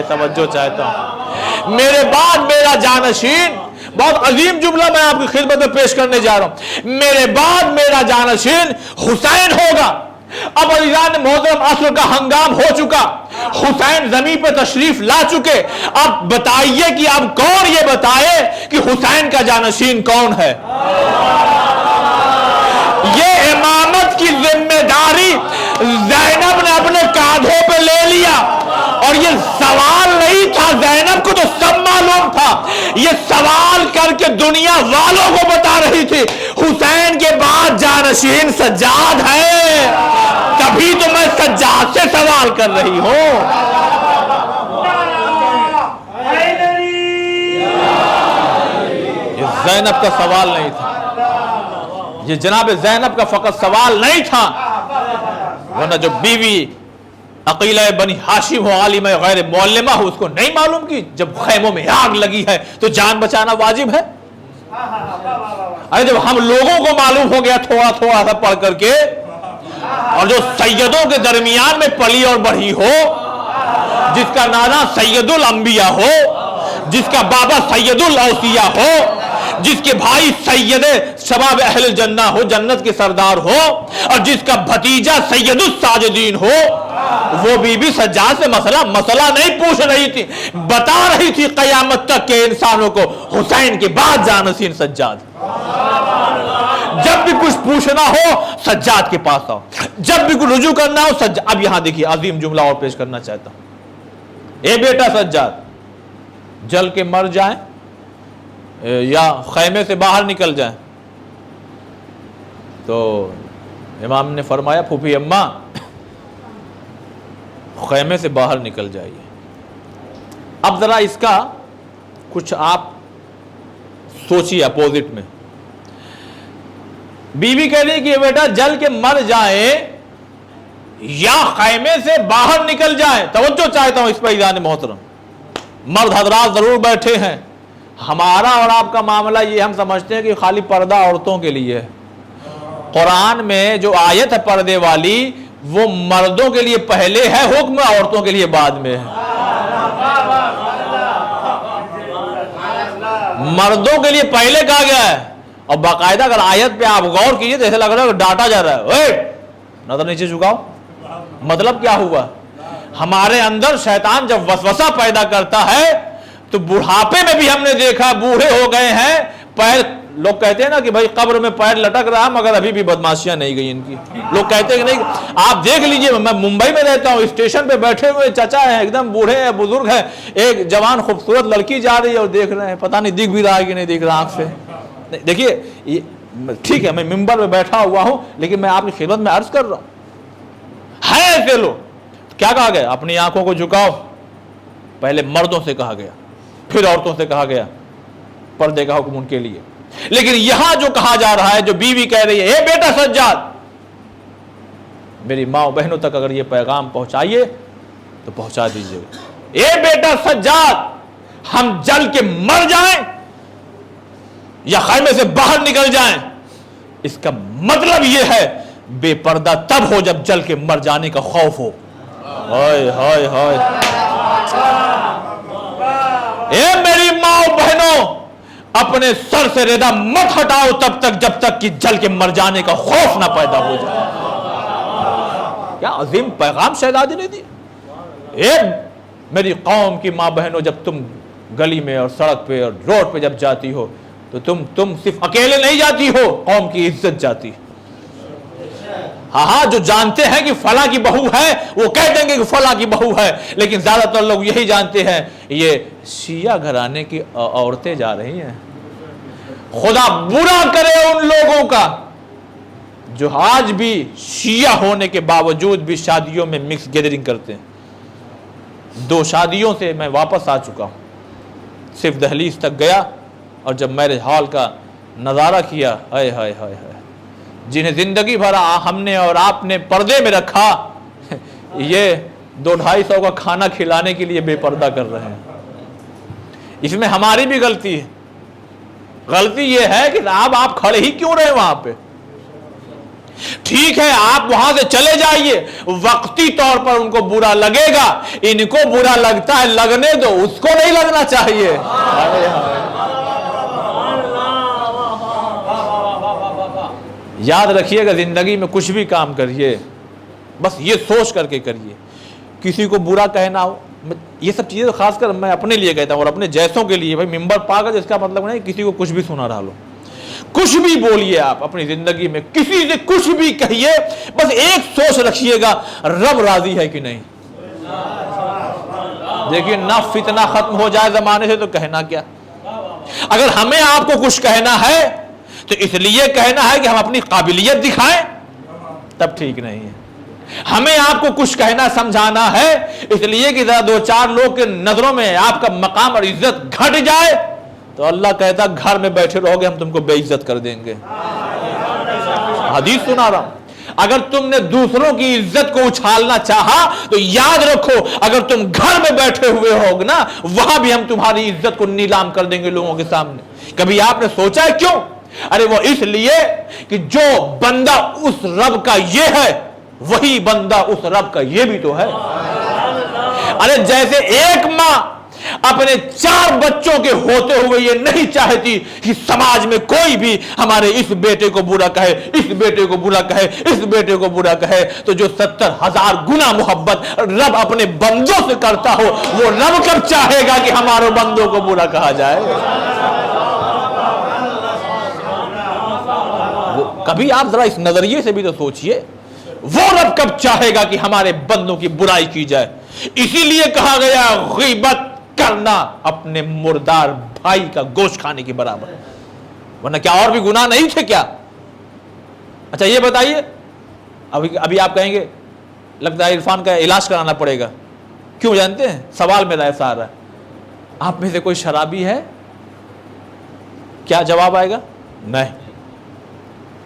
توجہ چاہتا ہوں، میرے بعد میرا جانشین. بہت عظیم جملہ میں آپ کی خدمت میں پیش کرنے جا رہا ہوں، میرے بعد میرا جانشین حسین ہوگا. اب عزیزان محترم، عصر کا ہنگام ہو چکا، حسین زمین پہ تشریف لا چکے. اب بتائیے کہ اب کون یہ بتائے کہ حسین کا جانشین کون ہے؟ یہ امامت کی ذمہ داری زینب نے اپنے کاندھوں پہ لے لیا. اور یہ سوال نہیں تھا، زینب کو تو سب معلوم تھا. یہ سوال کر کے دنیا والوں کو بتا رہی تھی حسین کے بعد جانشین سجاد ہے. تبھی تو میں سجاد سے سوال کر رہی ہوں. یہ زینب کا سوال نہیں تھا، یہ جناب زینب کا فقط سوال نہیں تھا، ورنہ جو بیوی عقیلہ بنی ہاشم ہو، عالمہ غیر معلمہ ہو، اس کو نہیں معلوم کہ جب خیموں میں آگ لگی ہے تو جان بچانا واجب ہے. ارے جب ہم لوگوں کو معلوم ہو گیا تھوڑا تھوڑا سا پڑھ کر کے، اور جو سیدوں کے درمیان میں پلی اور بڑھی ہو، جس کا نانا سید الانبیاء ہو، جس کا بابا سید الاوصیاء ہو، جس کے بھائی سید شباب اہل الجنہ ہو، جنت کے سردار ہو، اور جس کا بھتیجا سید الساجدین ہو، وہ بی بی سجاد سے مسئلہ نہیں پوچھ رہی تھی، بتا رہی تھی قیامت تک کے انسانوں کو حسین کے بعد جانشین سجاد. جب بھی کچھ پوچھنا ہو سجاد کے پاس آؤ، جب بھی کچھ رجوع کرنا ہو سجاد. اب یہاں دیکھیے عظیم جملہ اور پیش کرنا چاہتا ہوں. اے بیٹا سجاد، جل کے مر جائیں یا خیمے سے باہر نکل جائیں. تو امام نے فرمایا پھوپھی اماں، خیمے سے باہر نکل جائیے. اب ذرا اس کا کچھ آپ سوچیے اپوزٹ میں. بیوی کہہ رہی کہ بیٹا جل کے مر جائیں یا خیمے سے باہر نکل جائیں. توجہ چاہتا ہوں اس پہ عزیزان محترم. مرد حضرات ضرور بیٹھے ہیں. ہمارا اور آپ کا معاملہ یہ ہم سمجھتے ہیں کہ خالی پردہ عورتوں کے لیے ہے. قرآن میں جو آیت ہے پردے والی وہ مردوں کے لیے پہلے ہے حکم، عورتوں کے لیے بعد میں ہے. مردوں کے لیے پہلے کہا گیا ہے، اور باقاعدہ اگر آیت پہ آپ غور کیجئے تو ایسا لگ رہا ہے کہ ڈانٹا جا رہا ہے. نظر نیچے جھکاؤ. مطلب کیا ہوا؟ ہمارے اندر شیطان جب وسوسہ پیدا کرتا ہے تو بڑھاپے میں بھی ہم نے دیکھا بوڑھے ہو گئے ہیں، پیر، لوگ کہتے ہیں نا کہ بھائی قبر میں پیر لٹک رہا مگر ابھی بھی بدماشیاں نہیں گئی ان کی. لوگ کہتے ہیں کہ نہیں. آپ دیکھ لیجئے، میں ممبئی میں رہتا ہوں، اسٹیشن پہ بیٹھے ہوئے چچا ہیں، ایک دم بوڑھے ہیں، بزرگ ہیں، ایک جوان خوبصورت لڑکی جا رہی ہے اور دیکھ رہے ہیں، پتہ نہیں دکھ بھی رہا ہے کہ نہیں دکھ رہا آنکھ سے. دیکھیے ٹھیک ہے میں ممبر میں بیٹھا ہوا ہوں لیکن میں آپ کی خدمت میں عرض کر رہا ہوں ہے ایسے لوگ. کیا کہا گیا؟ اپنی آنکھوں کو جھکاؤ. پہلے مردوں سے کہا گیا، پھر عورتوں سے کہا گیا. پردے کا حکم ان کے لیے. لیکن یہاں جو کہا جا رہا ہے، جو بیوی کہہ رہی ہے اے بیٹا سجاد، میری ماں و بہنوں تک اگر یہ پیغام پہنچائیے تو پہنچا دیجیے گا۔ اے بیٹا سجاد، ہم جل کے مر جائیں یا خیمے سے باہر نکل جائیں، اس کا مطلب یہ ہے بے پردہ تب ہو جب جل کے مر جانے کا خوف ہو۔ ہائے ہائے ہائے، اے میری ماں و بہنوں، اپنے سر سے ردا مت ہٹاؤ تب تک جب تک کہ جل کے مر جانے کا خوف نہ پیدا ہو جائے۔ کیا عظیم پیغام شہزادی نے دی۔ اے میری قوم کی ماں بہنوں، جب تم گلی میں اور سڑک پہ اور روڈ پہ جب جاتی ہو تو تم صرف اکیلے نہیں جاتی ہو، قوم کی عزت جاتی۔ ہاں جو جانتے ہیں کہ فلاں کی بہو ہے وہ کہہ دیں گے کہ فلاں کی بہو ہے، لیکن زیادہ تر لوگ یہی جانتے ہیں یہ شیعہ گھرانے کی عورتیں جا رہی ہیں۔ خدا برا کرے ان لوگوں کا جو آج بھی شیعہ ہونے کے باوجود بھی شادیوں میں مکس گیدرنگ کرتے ہیں۔ 2 شادیوں سے میں واپس آ چکا ہوں، صرف دہلیز تک گیا اور جب میرج ہال کا نظارہ کیا، ہائے ہائے ہائے ہائے، جنہیں زندگی بھر ہم نے اور آپ نے پردے میں رکھا، یہ 200-250 کا کھانا کھلانے کے لیے بے پردہ کر رہے ہیں۔ اس میں ہماری بھی غلطی ہے۔ غلطی یہ ہے کہ آپ کھڑے ہی کیوں رہے وہاں پہ؟ ٹھیک ہے آپ وہاں سے چلے جائیے، وقتی طور پر ان کو برا لگے گا، ان کو برا لگتا ہے لگنے دو، اس کو نہیں لگنا چاہیے۔ یاد رکھیے گا زندگی میں کچھ بھی کام کریے بس یہ سوچ کر کے کریے، کسی کو برا کہنا ہو، یہ سب چیزیں خاص کر میں اپنے لیے کہتا ہوں اور اپنے جیسوں کے لیے۔ بھائی ممبر پاگل اس کا مطلب نہیں کسی کو کچھ بھی سنا رہا لو، کچھ بھی بولیے آپ اپنی زندگی میں، کسی سے کچھ بھی کہیے، بس ایک سوچ رکھیے گا رب راضی ہے کہ نہیں۔ دیکھیے نہ فتنہ ختم ہو جائے زمانے سے تو کہنا کیا۔ اگر ہمیں آپ کو کچھ کہنا ہے تو اس لیے کہنا ہے کہ ہم اپنی قابلیت دکھائیں، تب ٹھیک نہیں ہے۔ ہمیں آپ کو کچھ کہنا سمجھانا ہے اس لیے کہ ذرا 2-4 لوگ کے نظروں میں آپ کا مقام اور عزت گھٹ جائے، تو اللہ کہتا گھر میں بیٹھے رہو گے ہم تم کو بے عزت کر دیں گے۔ حدیث سنا رہا ہوں، اگر تم نے دوسروں کی عزت کو اچھالنا چاہا تو یاد رکھو اگر تم گھر میں بیٹھے ہوئے ہوگے نا، وہاں بھی ہم تمہاری عزت کو نیلام کر دیں گے لوگوں کے سامنے۔ کبھی آپ نے سوچا ہے کیوں؟ ارے وہ اس لیے کہ جو بندہ اس رب کا یہ ہے وہی بندہ اس رب کا یہ بھی تو ہے۔ ارے جیسے ایک ماں اپنے 4 بچوں کے ہوتے ہوئے یہ نہیں چاہتی کہ سماج میں کوئی بھی ہمارے اس بیٹے کو برا کہے، اس بیٹے کو برا کہے، اس بیٹے کو برا کہے، تو جو 70,000 گنا محبت رب اپنے بندوں سے کرتا ہو، وہ رب کب چاہے گا کہ ہمارے بندوں کو برا کہا جائے؟ کبھی آپ ذرا اس نظریے سے بھی تو سوچئے، وہ رب کب چاہے گا کہ ہمارے بندوں کی برائی کی جائے؟ اسی لیے کہا گیا غیبت کرنا اپنے مردار بھائی کا گوشت کھانے کے برابر، ورنہ کیا اور بھی گناہ نہیں تھے کیا؟ اچھا یہ بتائیے، ابھی آپ کہیں گے لگتا ہے عرفان کا علاج کرانا پڑے گا، کیوں جانتے ہیں؟ سوال میرا ایسا آ رہا ہے، آپ میں سے کوئی شرابی ہے؟ کیا جواب آئے گا؟ نہیں۔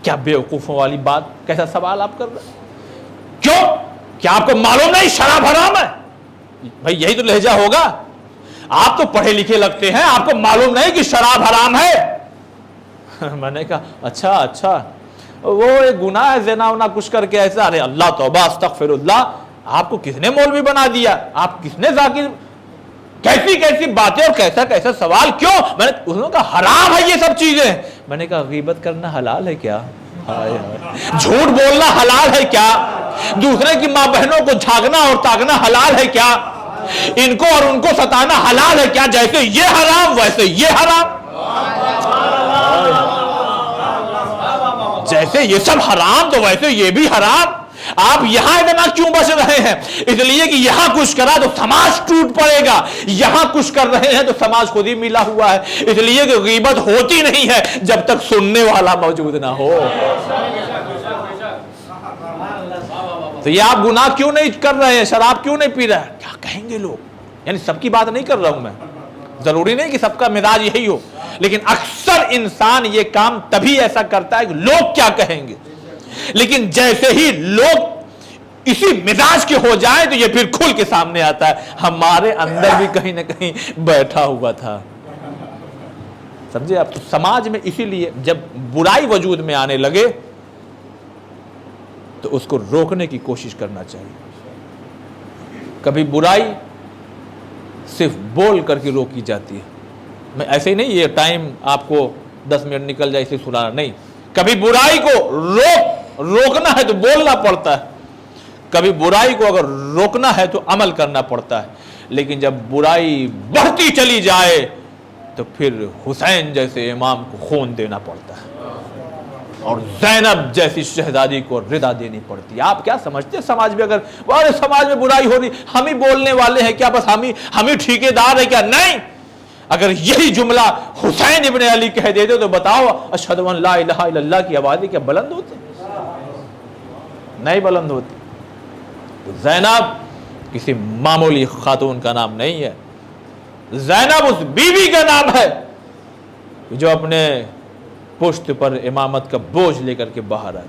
کیا بے وقوفوں والی بات، کیسا سوال آپ کر رہے ہیں؟ کیوں؟ کیا آپ کو معلوم نہیں شراب حرام ہے؟ بھائی یہی تو لہجہ ہوگا، آپ تو پڑھے لکھے لگتے ہیں، آپ کو معلوم نہیں کہ شراب حرام ہے؟ میں نے کہا اچھا وہ ایک گناہ ہے زنا ونا کچھ کر کے ایسا، ارے اللہ توبہ استغفر اللہ، آپ کو کس نے مولوی بنا دیا؟ آپ کس نے ذاکر؟ کیسی باتیں اور کیسا سوال، کیوں؟ میں نے انہوں نے کہا حرام ہے یہ سب چیزیں۔ میں نے کہا غیبت کرنا حلال ہے کیا؟ جھوٹ بولنا حلال ہے کیا؟ دوسرے کی ماں بہنوں کو جھاگنا اور تاکنا حلال ہے کیا؟ ان کو اور ان کو ستانا حلال ہے کیا؟ جیسے یہ حرام ویسے یہ حرام، جیسے یہ سب حرام تو ویسے یہ بھی حرام۔ آپ یہاں اتنا کیوں بچ رہے ہیں؟ اس لیے کہ یہاں کچھ کرا تو سماج ٹوٹ پڑے گا، یہاں کچھ کر رہے ہیں تو سماج خود ہی ملا ہوا ہے، اس لیے کہ غیبت ہوتی نہیں ہے جب تک سننے والا موجود نہ ہو۔ تو یہ آپ گناہ کیوں نہیں کر رہے ہیں؟ شراب کیوں نہیں پی رہے ہیں؟ کیا کہیں گے لوگ؟ یعنی سب کی بات نہیں کر رہا ہوں میں، ضروری نہیں کہ سب کا مزاج یہی ہو، لیکن اکثر انسان یہ کام تبھی ایسا کرتا ہے کہ لوگ کیا کہیں گے۔ لیکن جیسے ہی لوگ اسی مزاج کے ہو جائیں تو یہ پھر کھل کے سامنے آتا ہے، ہمارے اندر بھی کہیں نہ کہیں بیٹھا ہوا تھا. سمجھے آپ؟ تو سماج میں اسی لیے جب برائی وجود میں آنے لگے تو اس کو روکنے کی کوشش کرنا چاہیے. کبھی برائی صرف بول کر کے روکی جاتی ہے. میں ایسے ہی نہیں یہ ٹائم آپ کو 10 منٹ نکل جائے اسے سنانا نہیں. کبھی برائی کو روکنا ہے تو بولنا پڑتا ہے، کبھی برائی کو اگر روکنا ہے تو عمل کرنا پڑتا ہے. لیکن جب برائی بڑھتی چلی جائے تو پھر حسین جیسے امام کو خون دینا پڑتا ہے اور زینب جیسی شہزادی کو ردا دینی پڑتی ہے. آپ کیا سمجھتے ہیں سماج میں اگر سماج میں برائی ہو رہی ہم ہی بولنے والے ہیں کیا؟ بس ہم ہی ٹھیکیدار ہیں کیا؟ نہیں. اگر یہی جملہ حسین ابن علی کہہ دیتے تو بتاؤ اشہد ان لا الہ الا اللہ کی آوازیں کیا بلند ہوتی؟ نہیں بلند ہوتی. تو زینب کسی معمولی خاتون کا نام نہیں ہے. زینب اس بیوی کا نام ہے جو اپنے پشت پر امامت کا بوجھ لے کر کے باہر آئے.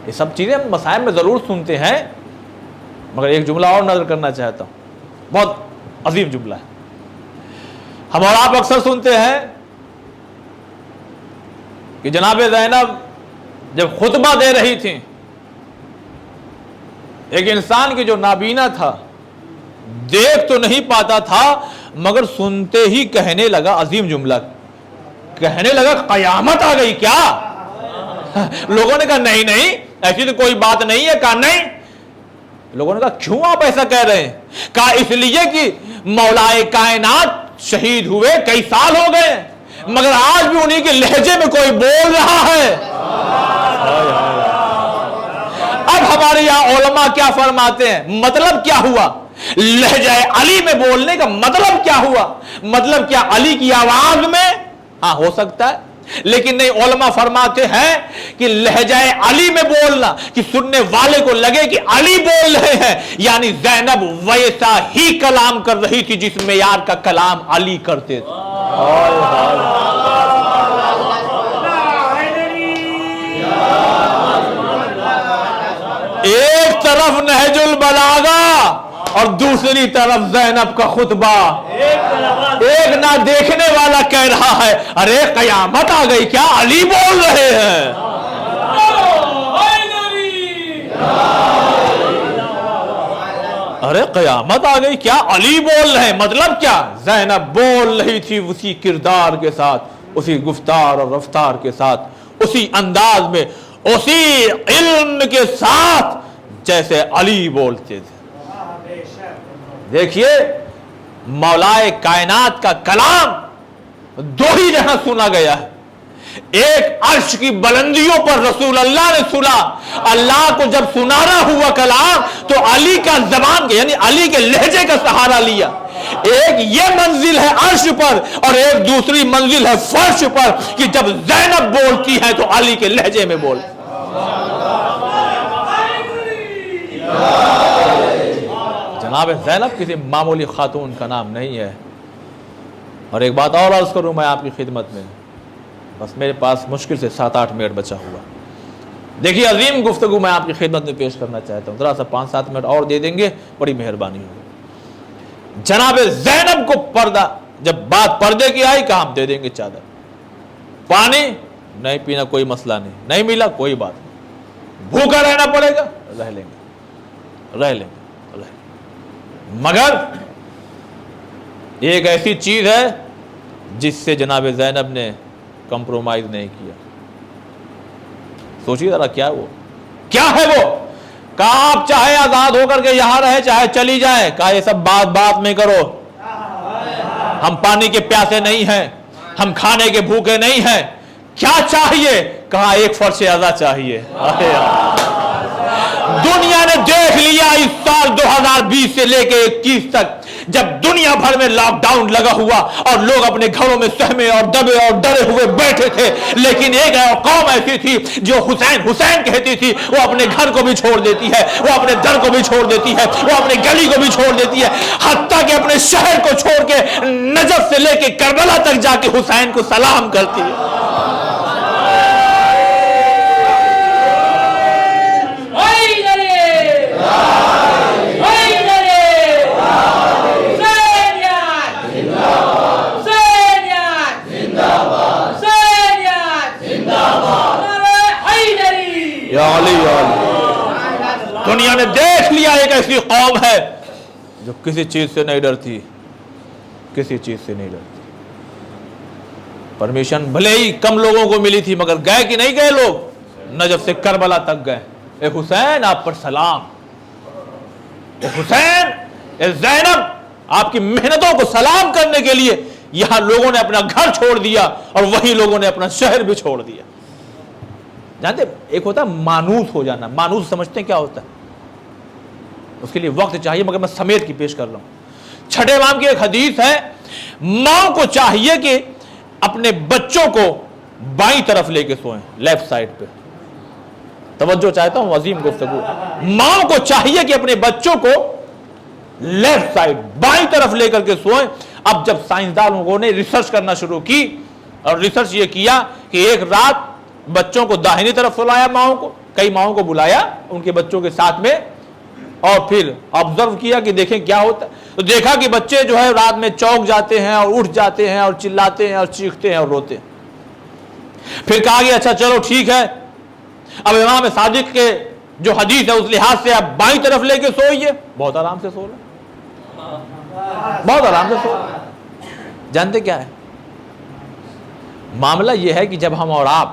یہ سب چیزیں ہم مسائل میں ضرور سنتے ہیں، مگر ایک جملہ اور نظر کرنا چاہتا ہوں، بہت عظیم جملہ ہے. ہم اور آپ اکثر سنتے ہیں کہ جناب زینب جب خطبہ دے رہی تھیں، ایک انسان کی جو نابینا تھا، دیکھ تو نہیں پاتا تھا مگر سنتے ہی کہنے لگا، عظیم جملہ کہنے لگا قیامت آ گئی کیا؟ لوگوں نے کہا نہیں ایسی تو کوئی بات نہیں ہے. کہا نہیں. لوگوں نے کہا کیوں آپ ایسا کہہ رہے ہیں؟ کہا اس لیے کہ مولائے کائنات شہید ہوئے کئی سال ہو گئے مگر آج بھی انہی کے لہجے میں کوئی بول رہا ہے. اب ہمارے یہاں علماء کیا فرماتے ہیں؟ مطلب کیا ہوا؟ لہجہ علی میں بولنے کا مطلب کیا ہوا؟ مطلب کیا علی کی آواز میں؟ ہاں ہو سکتا ہے، لیکن نہیں. علماء فرماتے ہیں کہ لہجہ علی میں بولنا کہ سننے والے کو لگے کہ علی بول رہے ہیں، یعنی زینب ویسا ہی کلام کر رہی تھی جس معیار کا کلام علی کرتے تھے. ایک طرف نہج البلاغہ اور دوسری طرف زینب کا خطبہ. ایک نہ دیکھنے والا کہہ رہا ہے ارے قیامت آ گئی کیا؟ علی بول رہے ہیں. ارے قیامت آ گئی کیا؟ علی بول رہے ہیں. مطلب کیا؟ زینب بول رہی تھی اسی کردار کے ساتھ، اسی گفتار اور رفتار کے ساتھ، اسی انداز میں، اسی علم کے ساتھ جیسے علی بولتے تھے. دیکھیے مولائے کائنات کا کلام دو ہی جہاں سنا گیا ہے. ایک عرش کی بلندیوں پر رسول اللہ نے سنا. اللہ کو جب سنانا ہوا کلام تو علی کا زبان یعنی علی کے لہجے کا سہارا لیا. ایک یہ منزل ہے عرش پر اور ایک دوسری منزل ہے فرش پر کہ جب زینب بولتی ہے تو علی کے لہجے میں بولتی. جناب زینب کسی معمولی خاتون کا نام نہیں ہے. اور ایک بات اور عرض کروں میں آپ کی خدمت میں، بس میرے پاس مشکل سے 7-8 منٹ بچا ہوا. دیکھیے عظیم گفتگو میں آپ کی خدمت میں پیش کرنا چاہتا ہوں، ذرا سا 5-7 منٹ اور دے دیں گے بڑی مہربانی ہوگی. جناب زینب کو پردہ، جب بات پردے کی آئی کہا ہم دے دیں گے چادر. پانی نہیں پینا کوئی مسئلہ نہیں ملا کوئی بات نہیں. بھوکا رہنا پڑے گا رہ لیں گے. مگر ایک ایسی چیز ہے جس سے جناب زینب نے کمپرومائز نہیں کیا. سوچیے ذرا کیا ہے وہ؟ کہا آپ چاہے آزاد ہو کر کے یہاں رہے چاہے چلی جائیں. کہا یہ سب بات میں کرو، ہم پانی کے پیاسے نہیں ہیں، ہم کھانے کے بھوکے نہیں ہیں. کیا چاہیے؟ کہا ایک فرش ازا چاہیے. دنیا نے دیکھ لیا اس سال 2020 سے لے کے 21 تک جب دنیا بھر میں لاک ڈاؤن لگا ہوا اور لوگ اپنے گھروں میں سہمے اور دبے اور ڈرے ہوئے بیٹھے تھے، لیکن ایک قوم ایسی تھی جو حسین حسین کہتی تھی. وہ اپنے گھر کو بھی چھوڑ دیتی ہے، وہ اپنے در کو بھی چھوڑ دیتی ہے، وہ اپنے گلی کو بھی چھوڑ دیتی ہے، حتیٰ کہ اپنے شہر کو چھوڑ کے نجف سے لے کے کربلا تک جا کے حسین کو سلام کرتی ہے. ایسی قوم ہے جو کسی چیز سے نہیں ڈرتی، کسی چیز سے نہیں ڈرتی۔ پرمیشن بھلے ہی کم لوگوں کو ملی تھی، مگر گئے کہ نہیں گئے لوگ؟ نجف سے کربلا تک گئے۔ اے حسین آپ پر سلام، اے حسین، اے زینب، آپ کی محنتوں کو سلام کرنے کے لیے یہاں لوگوں نے اپنا گھر چھوڑ دیا اور وہی لوگوں نے اپنا شہر بھی چھوڑ دیا۔ جانتے ایک ہوتا ہے مانوس ہو جانا، مانوس سمجھتے ہیں کیا ہوتا ہے؟ اس کے لیے وقت چاہیے، مگر میں سمیت کی پیش کر رہا ہوں۔ چھٹے امام کی ایک حدیث ہے، ماں کو چاہیے کہ اپنے بچوں کو بائیں طرف لے کے سوئیں، لیفٹ سائڈ پہ۔ توجہ چاہتا ہوں، عظیم گفتگو۔ ماں کو چاہیے کہ اپنے بچوں کو لیفٹ سائڈ، بائیں طرف لے کر کے سوئیں۔ اب جب سائنسدان لوگوں نے ریسرچ کرنا شروع کی اور ریسرچ یہ کیا کہ ایک رات بچوں کو داہنی طرف سلایا، ماؤں کو، کئی ماؤں کو بلایا ان کے بچوں کے ساتھ میں، اور پھر آبزرو کیا کہ دیکھیں کیا ہوتا ہے، تو دیکھا کہ بچے جو ہے رات میں چونک جاتے ہیں اور اٹھ جاتے ہیں اور چلاتے ہیں اور چیختے ہیں اور روتے ہیں۔ پھر کہا کہ اچھا چلو ٹھیک ہے، اب امام صادق کے جو حدیث ہے اس لحاظ سے آپ بائیں طرف لے کے سوئیے، بہت آرام سے سو رہے، بہت آرام سے سو رہے۔ جانتے کیا ہے معاملہ؟ یہ ہے کہ جب ہم اور آپ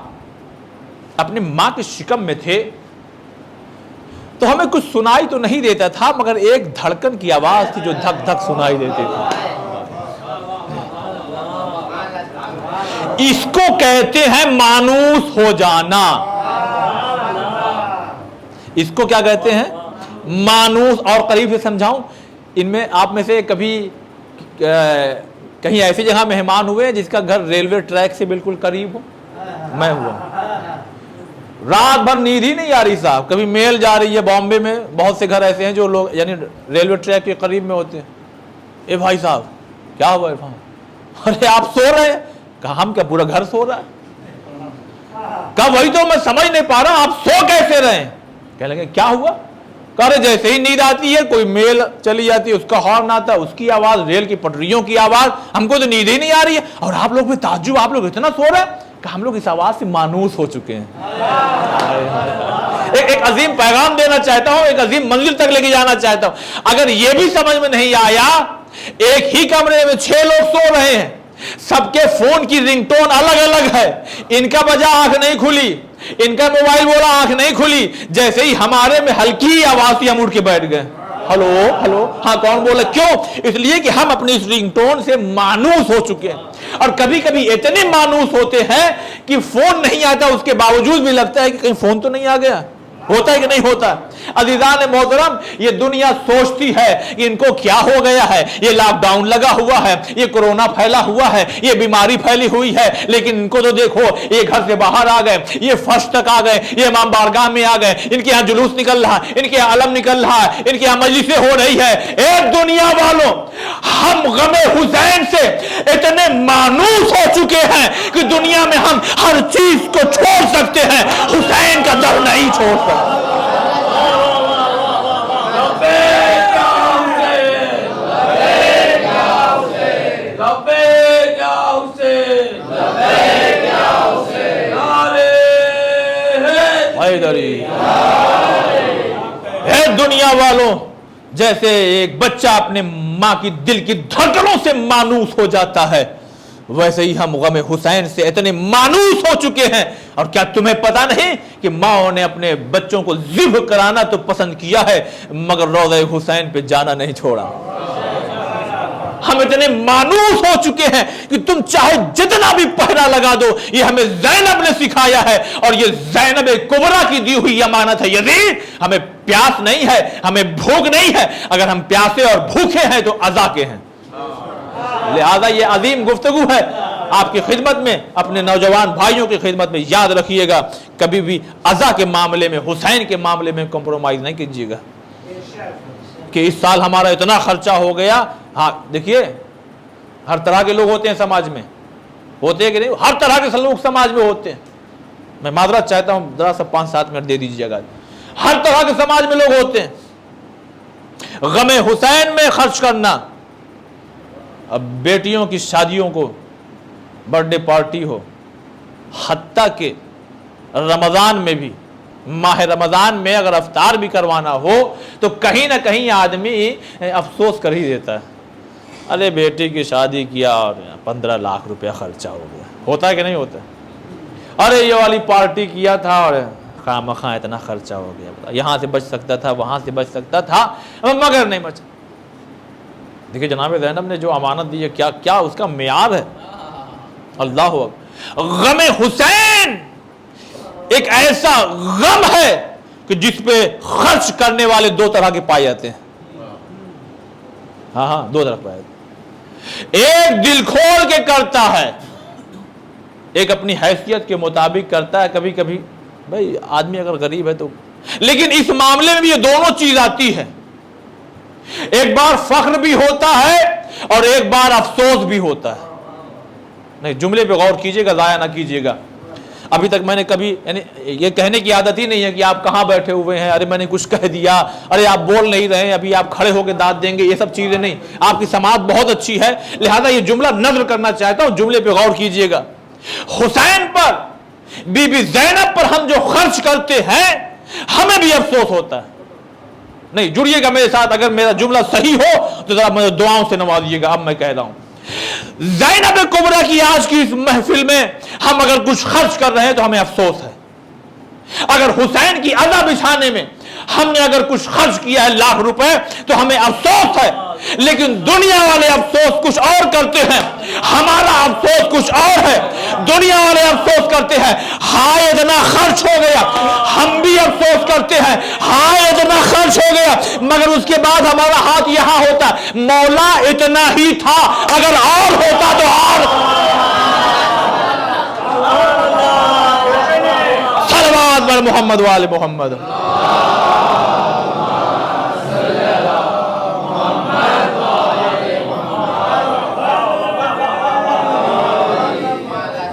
اپنی ماں کے شکم میں تھے تو ہمیں کچھ سنائی تو نہیں دیتا تھا، مگر ایک دھڑکن کی آواز تھی جو دھک دھک سنائی دیتی تھی۔ اس کو کہتے ہیں مانوس ہو جانا۔ اس کو کیا کہتے ہیں؟ مانوس۔ اور قریب سے سمجھاؤں، ان میں آپ میں سے کبھی کہیں ایسی جگہ مہمان ہوئے جس کا گھر ریلوے ٹریک سے بالکل قریب ہو؟ میں ہوا۔ رات بھر نیند ہی نہیں آ رہی صاحب، کبھی میل جا رہی ہے بامبے میں، بہت سے گھر ایسے ہیں جو لوگ یعنی ریلوے ٹریک کے قریب میں ہوتے ہیں۔ اے بھائی صاحب کیا ہوا ہے؟ ارے آپ سو رہے ہیں؟ کہا ہم کیا پورا گھر سو رہا ہے؟ کہا وہی تو میں سمجھ نہیں پا رہا، آپ سو کیسے رہے ہیں؟ کہنے لگے کیا ہوا؟ کہہ رہے جیسے ہی نیند آتی ہے کوئی میل چلی جاتی ہے، اس کا ہارن آتا ہے، اس کی آواز، ریل کی پٹریوں کی آواز، ہم کو تو نیند ہی نہیں آ رہی ہے، اور آپ لوگ بھی تعجب، آپ لوگ اتنا سو رہے ہیں؟ کہ ہم لوگ اس آواز سے مانوس ہو چکے ہیں۔ ایک عظیم پیغام دینا چاہتا ہوں، ایک عظیم منزل تک لے کے جانا چاہتا ہوں۔ اگر یہ بھی سمجھ میں نہیں آیا، ایک ہی کمرے میں 6 لوگ سو رہے ہیں، سب کے فون کی رنگ ٹون الگ الگ ہے، ان کا بجا آنکھ نہیں کھلی، ان کا موبائل بولا آنکھ نہیں کھلی، جیسے ہی ہمارے میں ہلکی آواز تھی ہم اٹھ کے بیٹھ گئے۔ ہلو ہلو، ہاں کون بولا؟ کیوں؟ اس لیے کہ ہم اپنی اس رنگ ٹون سے مانوس ہو چکے ہیں، اور کبھی کبھی اتنے مانوس ہوتے ہیں کہ فون نہیں آتا، اس کے باوجود بھی لگتا ہے کہ کہیں فون تو نہیں آ گیا۔ ہوتا ہے کہ نہیں ہوتا؟ عزیزان محترم، یہ دنیا سوچتی ہے کہ ان کو کیا ہو گیا ہے، یہ لاک ڈاؤن لگا ہوا ہے، یہ کورونا پھیلا ہوا ہے، یہ بیماری پھیلی ہوئی ہے، لیکن ان کو تو دیکھو، یہ گھر سے باہر آ گئے، یہ فرش تک آ گئے، یہ امام بارگاہ میں آ گئے، ان کے یہاں جلوس نکل رہا ہے، ان کے یہاں علم نکل رہا ہے، ان کے یہاں مجلسیں ہو رہی ہے۔ اے دنیا والوں، ہم غم حسین سے اتنے مانوس ہو چکے ہیں کہ دنیا میں ہم ہر چیز کو چھوڑ سکتے ہیں، حسین کا در نہیں چھوڑ سکتے۔ اے دنیا والوں، جیسے ایک بچہ اپنے ماں کی دل کی دھڑکنوں سے مانوس ہو جاتا ہے، ویسے ہی ہم غم حسین سے اتنے مانوس ہو چکے ہیں۔ اور کیا تمہیں پتا نہیں کہ ماں نے اپنے بچوں کو ذبح کرانا تو پسند کیا ہے، مگر روضہ حسین پہ جانا نہیں چھوڑا۔ ہم اتنے مانوس ہو چکے ہیں کہ تم چاہے جتنا بھی پہرا لگا دو، یہ ہمیں زینب نے سکھایا ہے، اور یہ زینب کبریٰ کی دی ہوئی امانت ہے۔ یزید، ہمیں پیاس نہیں ہے، ہمیں بھوک نہیں ہے، اگر ہم پیاسے اور بھوکے ہیں تو عزا کے ہیں۔ لہذا یہ عظیم گفتگو ہے آپ کی خدمت میں، اپنے نوجوان بھائیوں کی خدمت میں، یاد رکھیے گا کبھی بھی عزا کے معاملے میں، حسین کے معاملے میں کمپرومائز نہیں کیجیے گا کہ اس سال ہمارا اتنا خرچہ ہو گیا۔ ہاں دیکھیے، ہر طرح کے لوگ ہوتے ہیں سماج میں، ہوتے ہیں کہ نہیں؟ ہر طرح کے لوگ سماج میں ہوتے ہیں۔ میں معذرت چاہتا ہوں، ذرا سا 5-7 منٹ دے دیجیے گا۔ ہر طرح کے سماج میں لوگ ہوتے ہیں۔ غم حسین میں خرچ کرنا، اب بیٹیوں کی شادیوں کو برتھ ڈے پارٹی ہو، حتیٰ کہ رمضان میں بھی ماہ رمضان میں اگر افطار بھی کروانا ہو تو کہیں نہ کہیں آدمی افسوس کر ہی دیتا ہے، ارے بیٹی کی شادی کیا اور 15 لاکھ روپیہ خرچہ ہو گیا. ہوتا ہے کہ نہیں ہوتا؟ ارے یہ والی پارٹی کیا تھا اور خواہ مخواہ اتنا خرچہ ہو گیا، یہاں سے بچ سکتا تھا، وہاں سے بچ سکتا تھا، مگر نہیں بچا. دیکھیں جناب زینب نے جو امانت دی ہے کیا اس کا معیار ہے. اللہ اکبر. غم حسین ایک ایسا غم ہے کہ جس پہ خرچ کرنے والے دو طرح کے پائے جاتے ہیں. ہاں دو طرح پائے جاتے ہیں. ایک دل کھول کے کرتا ہے، ایک اپنی حیثیت کے مطابق کرتا ہے. کبھی کبھی بھائی آدمی اگر غریب ہے تو، لیکن اس معاملے میں بھی یہ دونوں چیز آتی ہے. ایک بار فخر بھی ہوتا ہے اور ایک بار افسوس بھی ہوتا ہے. نہیں، جملے پہ غور کیجئے گا، ضائع نہ کیجئے گا. ابھی تک میں نے کبھی یعنی یہ کہنے کی عادت ہی نہیں ہے کہ آپ کہاں بیٹھے ہوئے ہیں، ارے میں نے کچھ کہہ دیا، ارے آپ بول نہیں رہے ہیں، ابھی آپ کھڑے ہو کے داد دیں گے، یہ سب چیزیں نہیں. آپ کی سماعت بہت اچھی ہے، لہذا یہ جملہ نظر کرنا چاہتا ہوں، جملے پہ غور کیجئے گا. حسین پر، بی بی زینب پر ہم جو خرچ کرتے ہیں ہمیں بھی افسوس ہوتا ہے. نہیں، جڑیے گا میرے ساتھ، اگر میرا جملہ صحیح ہو تو ذرا مجھے دعاؤں سے نوازیے گا. اب میں کہہ رہا ہوں، زینب کبریٰ کی آج کی اس محفل میں ہم اگر کچھ خرچ کر رہے ہیں تو ہمیں افسوس ہے. اگر حسین کی عزا بچھانے میں ہم نے اگر کچھ خرچ کیا ہے لاکھ روپے تو ہمیں افسوس ہے. لیکن دنیا والے افسوس کچھ اور کرتے ہیں، ہمارا افسوس کچھ اور ہے. دنیا والے افسوس کرتے ہیں ہائے اتنا خرچ ہو گیا، ہم بھی افسوس کرتے ہیں ہائے اتنا خرچ ہو گیا، مگر اس کے بعد ہمارا ہاتھ یہاں ہوتا مولا اتنا ہی تھا، اگر اور ہوتا تو اور. صلوات بر محمد وآل محمد.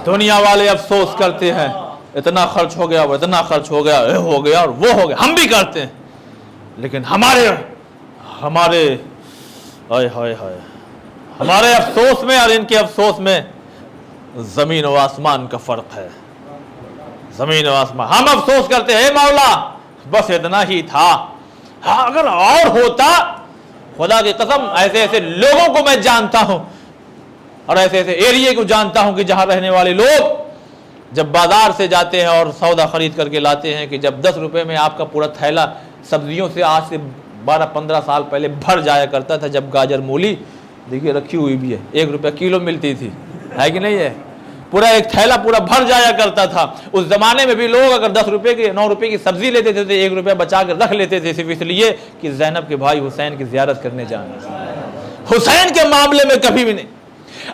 دنیا والے افسوس کرتے ہیں اتنا خرچ ہو گیا، وہ اتنا خرچ ہو گیا، یہ ہو گیا اور وہ ہو گیا، ہم بھی کرتے ہیں. لیکن ہمارے ہمارے افسوس میں اور ان کے افسوس میں زمین و آسمان کا فرق ہے. زمین و آسمان. ہم افسوس کرتے ہیں اے مولا بس اتنا ہی تھا، ہاں اگر اور ہوتا. خدا کی قسم ایسے ایسے لوگوں کو میں جانتا ہوں اور ایسے ایسے ایریے کو جانتا ہوں کہ جہاں رہنے والے لوگ جب بازار سے جاتے ہیں اور سودا خرید کر کے لاتے ہیں کہ جب 10 روپے میں آپ کا پورا تھیلا سبزیوں سے آج سے 12-15 سال پہلے بھر جایا کرتا تھا. جب گاجر مولی دیکھیے رکھی ہوئی بھی ہے، 1 روپے کلو ملتی تھی، ہے کہ نہیں ہے؟ پورا ایک تھیلا پورا بھر جایا کرتا تھا. اس زمانے میں بھی لوگ اگر 10 روپے کی 9 روپے کی سبزی لیتے تھے تو 1 روپے بچا کر رکھ لیتے تھے، صرف اس لیے کہ زینب کے بھائی حسین کی زیارت کرنے جانا. حسین کے معاملے میں کبھی بھی نہیں.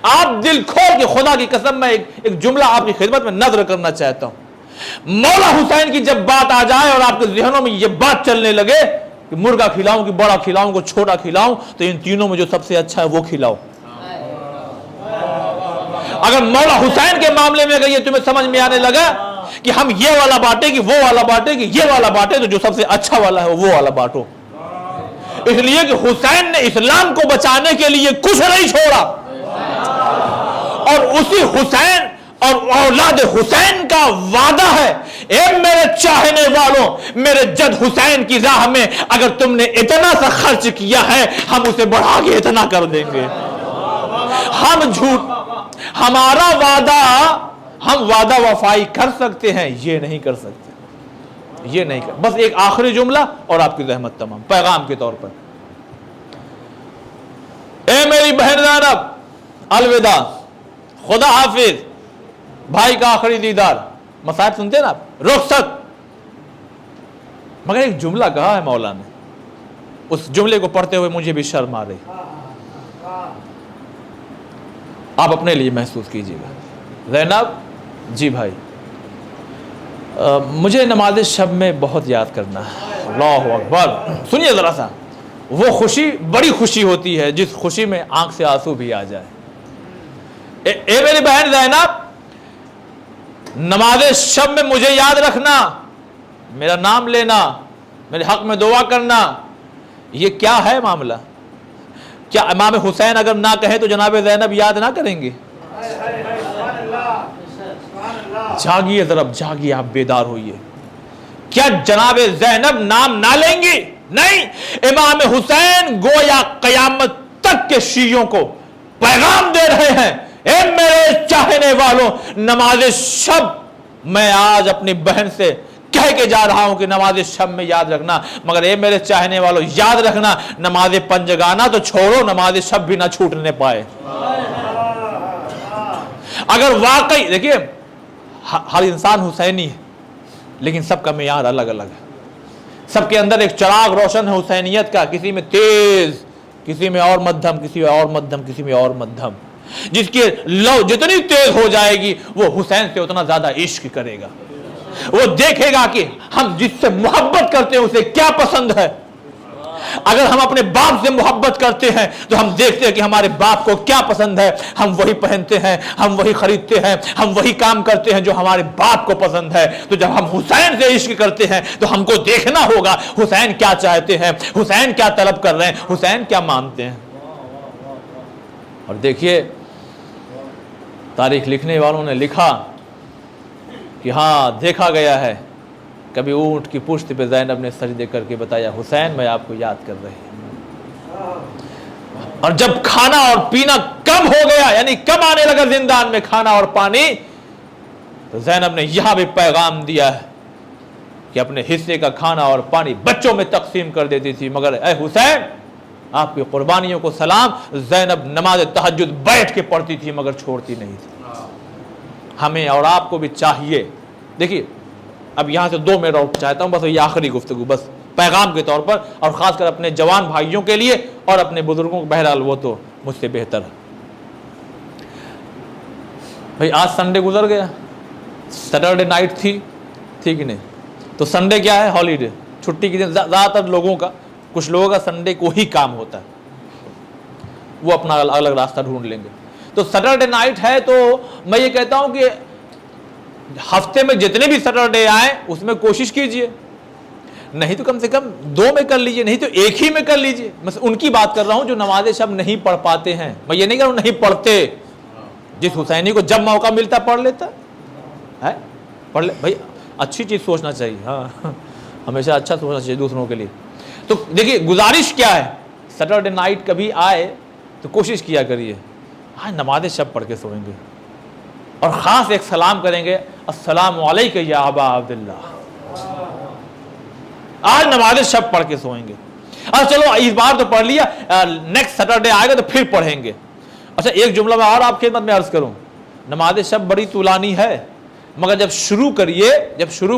آپ دل کھول کے، خدا کی قسم میں ایک جملہ آپ کی خدمت میں نظر کرنا چاہتا ہوں. مولا حسین کی جب بات آ جائے اور آپ کے ذہنوں میں یہ بات چلنے لگے کہ مرغا کھلاؤں کہ بڑا کھلاؤں کہ چھوٹا کھلاؤں، تو ان تینوں میں جو سب سے اچھا ہے وہ کھلاؤ. اگر مولا حسین کے معاملے میں اگر یہ تمہیں سمجھ میں آنے لگا کہ ہم یہ والا بانٹے کہ وہ والا بانٹے کہ یہ والا بانٹے، تو جو سب سے اچھا والا ہے وہ والا بانٹو. اس لیے کہ حسین نے اسلام کو بچانے کے لیے کچھ نہیں چھوڑا، اور اسی حسین اور اولاد حسین کا وعدہ ہے اے میرے چاہنے والوں، میرے جد حسین کی راہ میں اگر تم نے اتنا سا خرچ کیا ہے ہم اسے بڑھا کے اتنا کر دیں گے. ہم ہمارا وعدہ، ہم وعدہ وفائی کر سکتے ہیں، یہ نہیں کر سکتے، یہ نہیں کر. بس ایک آخری جملہ اور آپ کی زحمت تمام پیغام کے طور پر. اے میری بہن زینب الوداع، خدا حافظ، بھائی کا آخری دیدار. مصائب سنتے ہیں نا آپ، رخصت. مگر ایک جملہ کہا ہے مولا نے، اس جملے کو پڑھتے ہوئے مجھے بھی شرم آ رہی. آپ اپنے لیے محسوس کیجئے گا. زینب جی بھائی، مجھے نماز شب میں بہت یاد کرنا ہے. اللہ اکبر. سنیے ذرا سا، وہ خوشی بڑی خوشی ہوتی ہے جس خوشی میں آنکھ سے آنسو بھی آ جائے. اے میری بہن زینب، نماز شب میں مجھے یاد رکھنا، میرا نام لینا، میرے حق میں دعا کرنا. یہ کیا ہے معاملہ؟ کیا امام حسین اگر نہ کہیں تو جناب زینب یاد نہ کریں گے؟ جاگیے ذرا، جاگیے، آپ بیدار ہوئیے. کیا جناب زینب نام نہ لیں گی؟ نہیں، امام حسین گویا قیامت تک کے شیعوں کو پیغام دے رہے ہیں، اے میرے چاہنے والوں، نماز شب میں آج اپنی بہن سے کہہ کے جا رہا ہوں کہ نماز شب میں یاد رکھنا، مگر اے میرے چاہنے والوں یاد رکھنا، نماز پنجگانہ تو چھوڑو، نماز شب بھی نہ چھوٹنے پائے۔ اگر واقعی دیکھیے ہر انسان حسینی ہے، لیکن سب کا معیار الگ الگ ہے، سب کے اندر ایک چراغ روشن ہے حسینیت کا، کسی میں تیز، کسی میں اور مدھم، کسی میں اور مدھم، کسی میں اور مدھم۔ جس کی لو جتنی تیز ہو جائے گی وہ حسین سے اتنا زیادہ عشق کرے گا، وہ دیکھے گا کہ ہم جس سے محبت کرتے ہیں اسے کیا پسند ہے۔ اگر ہم اپنے باپ سے محبت کرتے ہیں تو ہم دیکھتے ہیں کہ ہمارے باپ کو کیا پسند ہے، ہم وہی پہنتے ہیں، ہم وہی خریدتے ہیں، ہم وہی کام کرتے ہیں جو ہمارے باپ کو پسند ہے۔ تو جب ہم حسین سے عشق کرتے ہیں تو ہم کو دیکھنا ہوگا حسین کیا چاہتے ہیں، حسین کیا طلب کر رہے ہیں، حسین کیا مانتے ہیں۔ اور دیکھیے تاریخ لکھنے والوں نے لکھا کہ ہاں دیکھا گیا ہے کبھی اونٹ کی پشت پہ زینب نے سجدے کر کے بتایا حسین میں آپ کو یاد کر رہی ہوں۔ اور جب کھانا اور پینا کم ہو گیا، یعنی کم آنے لگا زندان میں کھانا اور پانی، تو زینب نے یہاں بھی پیغام دیا ہے کہ اپنے حصے کا کھانا اور پانی بچوں میں تقسیم کر دیتی تھی، مگر اے حسین آپ کی قربانیوں کو سلام، زینب نماز تہجد بیٹھ کے پڑھتی تھی مگر چھوڑتی نہیں تھی۔ ہمیں اور آپ کو بھی چاہیے، دیکھیے اب یہاں سے 2 منٹ روک چاہتا ہوں، بس یہ آخری گفتگو بس پیغام کے طور پر، اور خاص کر اپنے جوان بھائیوں کے لیے اور اپنے بزرگوں کو، بہرحال وہ تو مجھ سے بہتر ہے۔ بھئی آج سنڈے گزر گیا، سیٹرڈے نائٹ تھی کہ نہیں؟ تو سنڈے کیا ہے؟ ہالیڈے، چھٹی کے دن زیادہ تر لوگوں کا، کچھ لوگوں کا سنڈے کو ہی کام ہوتا ہے، وہ اپنا الگ راستہ ڈھونڈ لیں گے۔ تو سیٹرڈے نائٹ ہے تو میں یہ کہتا ہوں کہ ہفتے میں جتنے بھی سیٹرڈے آئیں اس میں کوشش کیجئے، نہیں تو کم سے کم 2 میں کر لیجئے، نہیں تو 1 ہی میں کر لیجئے۔ میں ان کی بات کر رہا ہوں جو نماز شب نہیں پڑھ پاتے ہیں، میں یہ نہیں کہہ رہا ہوں نہیں پڑھتے، جس حسینی کو جب موقع ملتا پڑھ لیتا ہے، پڑھ لے بھائی، اچھی چیز سوچنا چاہیے، ہاں ہمیشہ اچھا سوچنا چاہیے دوسروں کے لیے۔ تو دیکھیے گزارش کیا ہے، سیٹرڈے نائٹ کبھی آئے تو کوشش کیا کریے آج نماز شب پڑھ کے سوئیں گے، اور خاص ایک سلام کریں گے، السلام علیکم یا ابا عبداللہ، آج نماز شب پڑھ کے سوئیں گے۔ اور چلو اس بار تو پڑھ لیا، نیکسٹ سیٹرڈے آئے گا تو پھر پڑھیں گے۔ اچھا ایک جملہ میں اور آپ کی خدمت میں عرض کروں، نماز شب بڑی طولانی ہے، مگر جب شروع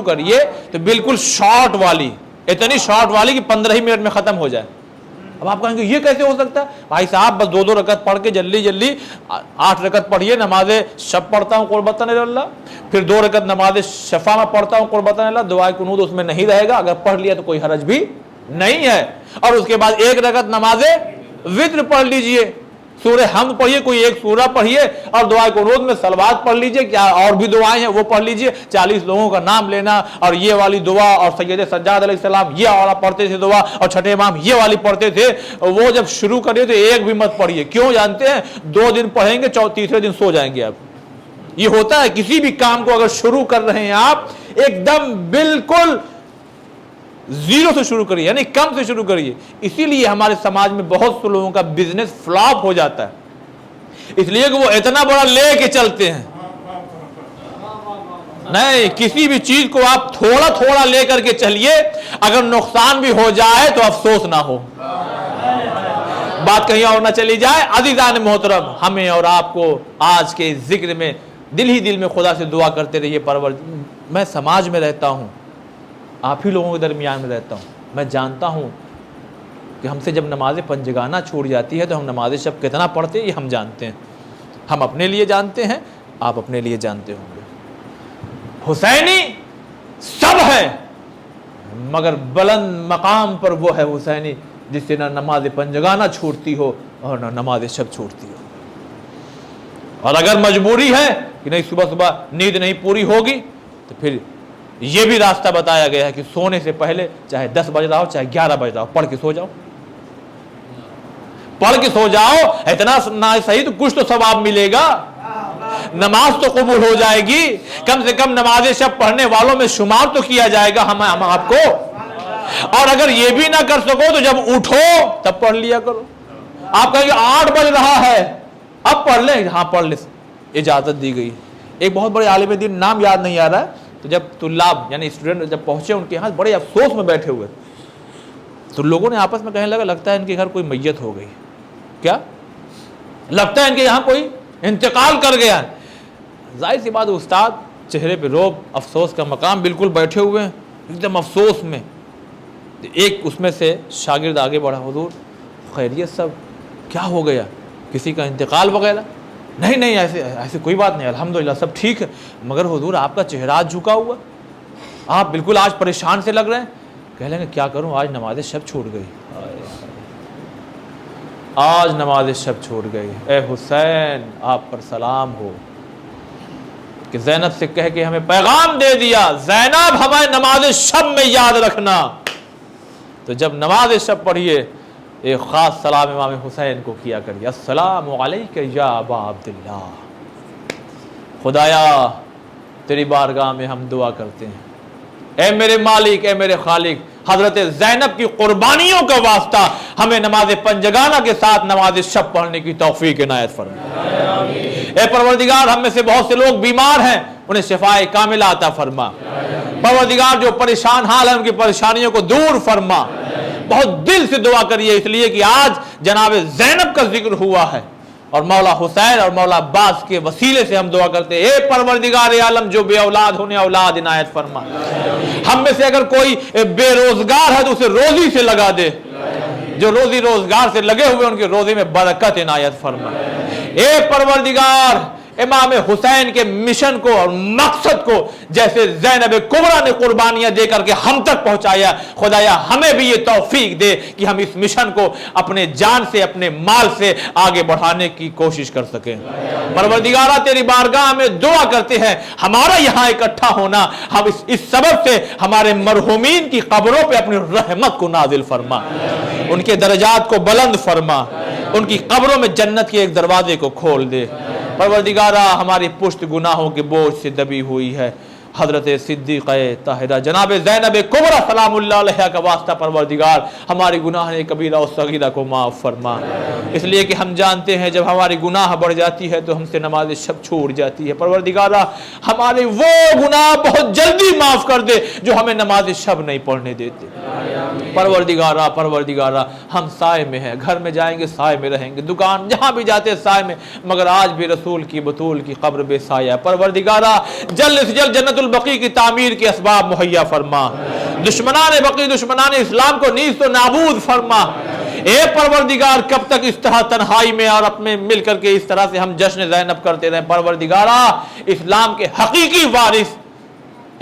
کریے تو بالکل شارٹ والی، اتنی شارٹ والی کہ 15 ہی منٹ میں ختم ہو جائے۔ اب آپ کہیں گے یہ کیسے ہو سکتا ہے؟ بھائی صاحب بس 2 رکعت پڑھ کے جلدی 8 رکعت پڑھیے، نماز شب پڑھتا ہوں قربتاً اللہ، پھر 2 رکعت نماز شفا میں پڑھتا ہوں قربتاً اللہ، دعائے قنوت اس میں نہیں رہے گا، اگر پڑھ لیا تو کوئی حرج بھی نہیں ہے۔ اور اس کے بعد 1 رکعت نماز وتر پڑھ لیجئے، سورہ حمد پڑھیے، کوئی ایک سورہ پڑھیے، اور دعائے قنوت میں صلوات پڑھ لیجئے، کیا اور بھی دعائیں ہیں وہ پڑھ لیجئے، 40 لوگوں کا نام لینا، اور یہ والی دعا، اور سید سجاد علیہ السلام یہ والا پڑھتے تھے دعا، اور چھٹے امام یہ والی پڑھتے تھے۔ وہ جب شروع کریے تو ایک بھی مت پڑھیے، کیوں جانتے ہیں؟ 2 دن پڑھیں گے، تیسرے دن سو جائیں گے آپ۔ یہ ہوتا ہے کسی بھی کام کو اگر شروع کر رہے ہیں آپ، ایک دم بالکل 0 سے شروع کریے، یعنی کم سے شروع کریے۔ اسی لیے ہمارے سماج میں بہت سے لوگوں کا بزنس فلاپ ہو جاتا ہے، اس لیے کہ وہ اتنا بڑا لے کے چلتے ہیں۔ نہیں، کسی بھی چیز کو آپ تھوڑا لے کر کے چلیے، اگر نقصان بھی ہو جائے تو افسوس نہ ہو، بات کہیں اور نہ چلی جائے۔ عزیزان محترم، ہمیں اور آپ کو آج کے ذکر میں دل میں خدا سے دعا کرتے رہیے، میں سماج میں رہتا ہوں، آپ ہی لوگوں کے درمیان میں رہتا ہوں، میں جانتا ہوں کہ ہم سے جب نماز پنجگانہ چھوٹ جاتی ہے تو ہم نماز شب کتنا پڑھتے ہیں یہ ہم جانتے ہیں، ہم اپنے لیے جانتے ہیں، آپ اپنے لیے جانتے ہوں گے۔ حسینی سب ہے، مگر بلند مقام پر وہ ہے حسینی جس سے نہ نماز پنجگانہ چھوٹتی ہو اور نہ نماز شب چھوٹتی ہو۔ اور اگر مجبوری ہے کہ نہیں صبح نیند نہیں پوری ہوگی تو پھر یہ بھی راستہ بتایا گیا ہے کہ سونے سے پہلے چاہے 10 بج رہا ہو چاہے 11 بج رہا ہو، پڑھ کے سو جاؤ، اتنا نہ صحیح تو کچھ تو ثواب ملے گا۔ نماز تو قبول ہو جائے گی, کم سے کم نماز شب پڑھنے والوں میں شمار تو کیا جائے گا ہم آپ کو. اور اگر یہ بھی نہ کر سکو تو جب اٹھو تب پڑھ لیا کرو. آپ کہیں گے 8 بج رہا ہے اب پڑھ لیں, ہاں پڑھ لیں, اجازت دی گئی. ایک بہت بڑے عالم دین, نام یاد نہیں آ رہا ہے, تو جب طلاب یعنی اسٹوڈنٹ جب پہنچے ان کے یہاں بڑے افسوس میں بیٹھے ہوئے, تو لوگوں نے آپس میں کہنے لگا لگتا ہے ان کے گھر کوئی میت ہو گئی. کیا لگتا ہے ان کے یہاں کوئی انتقال کر گیا. ظاہر سی بات, استاد چہرے پہ روب, افسوس کا مقام, بالکل بیٹھے ہوئے ہیں ایک دم افسوس میں. ایک اس میں سے شاگرد آگے بڑھا, حضور خیریت سب, کیا ہو گیا, کسی کا انتقال وغیرہ؟ نہیں ایسے کوئی بات نہیں, الحمدللہ سب ٹھیک ہے. مگر حضور آپ کا چہرہ آج جھکا ہوا, آپ بالکل آج پریشان سے لگ رہے ہیں. کہہ لیں گے کیا کروں, آج نماز شب چھوٹ گئی, آج نماز شب چھوٹ گئی. اے حسین آپ پر سلام ہو کہ زینب سے کہہ کے ہمیں پیغام دے دیا, زینب ہمیں نماز شب میں یاد رکھنا. تو جب نماز شب پڑھیے ایک خاص سلام امام حسین کو کیا کریے, السلام علیک یا ابا عبداللہ. خدایا تیری بارگاہ میں ہم دعا کرتے ہیں, اے میرے مالک, اے میرے خالق, حضرت زینب کی قربانیوں کا واسطہ ہمیں نماز پنجگانہ کے ساتھ نماز شب پڑھنے کی توفیق عنایت فرما. اے پروردگار ہم میں سے بہت سے لوگ بیمار ہیں, انہیں شفائے کاملہ عطا فرما. پروردگار جو پریشان حال ہیں ان کی پریشانیوں کو دور فرما. بہت دل سے دعا کریے, اس لیے کہ آج جناب زینب کا ذکر ہوا ہے, اور مولا حسین اور مولا عباس کے وسیلے سے ہم دعا کرتے ہیں, اے پروردگار عالم جو بے اولاد ہونے اولاد عنایت فرما. ہم میں سے اگر کوئی بے روزگار ہے تو اسے روزی سے لگا دے, جو روزی روزگار سے لگے ہوئے ان کے روزی میں برکت عنایت فرما. اے پروردگار امام حسین کے مشن کو اور مقصد کو جیسے زینب کبریٰ نے قربانیاں دے کر کے ہم تک پہنچایا, خدایا ہمیں بھی یہ توفیق دے کہ ہم اس مشن کو اپنے جان سے اپنے مال سے آگے بڑھانے کی کوشش کر سکیں. پروردگارہ تیری بارگاہ میں دعا کرتے ہیں ہمارا یہاں اکٹھا ہونا, ہم اس سبب سے ہمارے مرحومین کی قبروں پہ اپنی رحمت کو نازل فرما, ان کے درجات کو بلند فرما, ان کی قبروں میں جنت کے ایک دروازے کو کھول دے. پروردگارہ ہماری پشت گناہوں کے بوجھ سے دبی ہوئی ہے, حضرت صدیقہ طاہرہ جناب زینب کبریٰ سلام اللہ علیہا کا واسطہ پروردگار ہماری گناہ کبیرہ و صغیرہ کو معاف فرما. اس لیے کہ ہم جانتے ہیں جب ہماری گناہ بڑھ جاتی ہے تو ہم سے نماز شب چھوٹ جاتی ہے. پروردگارہ ہمارے وہ گناہ بہت جلدی معاف کر دے جو ہمیں نماز شب نہیں پڑھنے دیتے. پروردگارہ ہم سائے میں ہیں, گھر میں جائیں گے سائے میں رہیں گے, دکان جہاں بھی جاتے سائے میں, مگر آج بھی رسول کی بطول کی قبر بے سایہ. پروردگارہ جلد سے جلد جنت البقیع کی تعمیر کے اسباب مہیا فرما, دشمنان بقیع دشمنان اسلام کو نیست و نابود فرما. اے پروردگار کب تک اس طرح تنہائی میں اور اپنے مل کر کے اس طرح سے ہم جشن زینب کرتے رہیں. پروردگارہ اسلام کے حقیقی وارث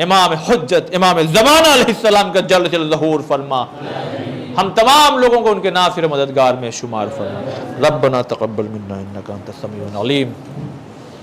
امام حجت امام زمانہ علیہ السلام کا جلد جلد ظہور فرما, ہم تمام لوگوں کو ان کے ناصر مددگار میں شمار فرما. ربنا تقبل منا انک انت السمیع العلیم.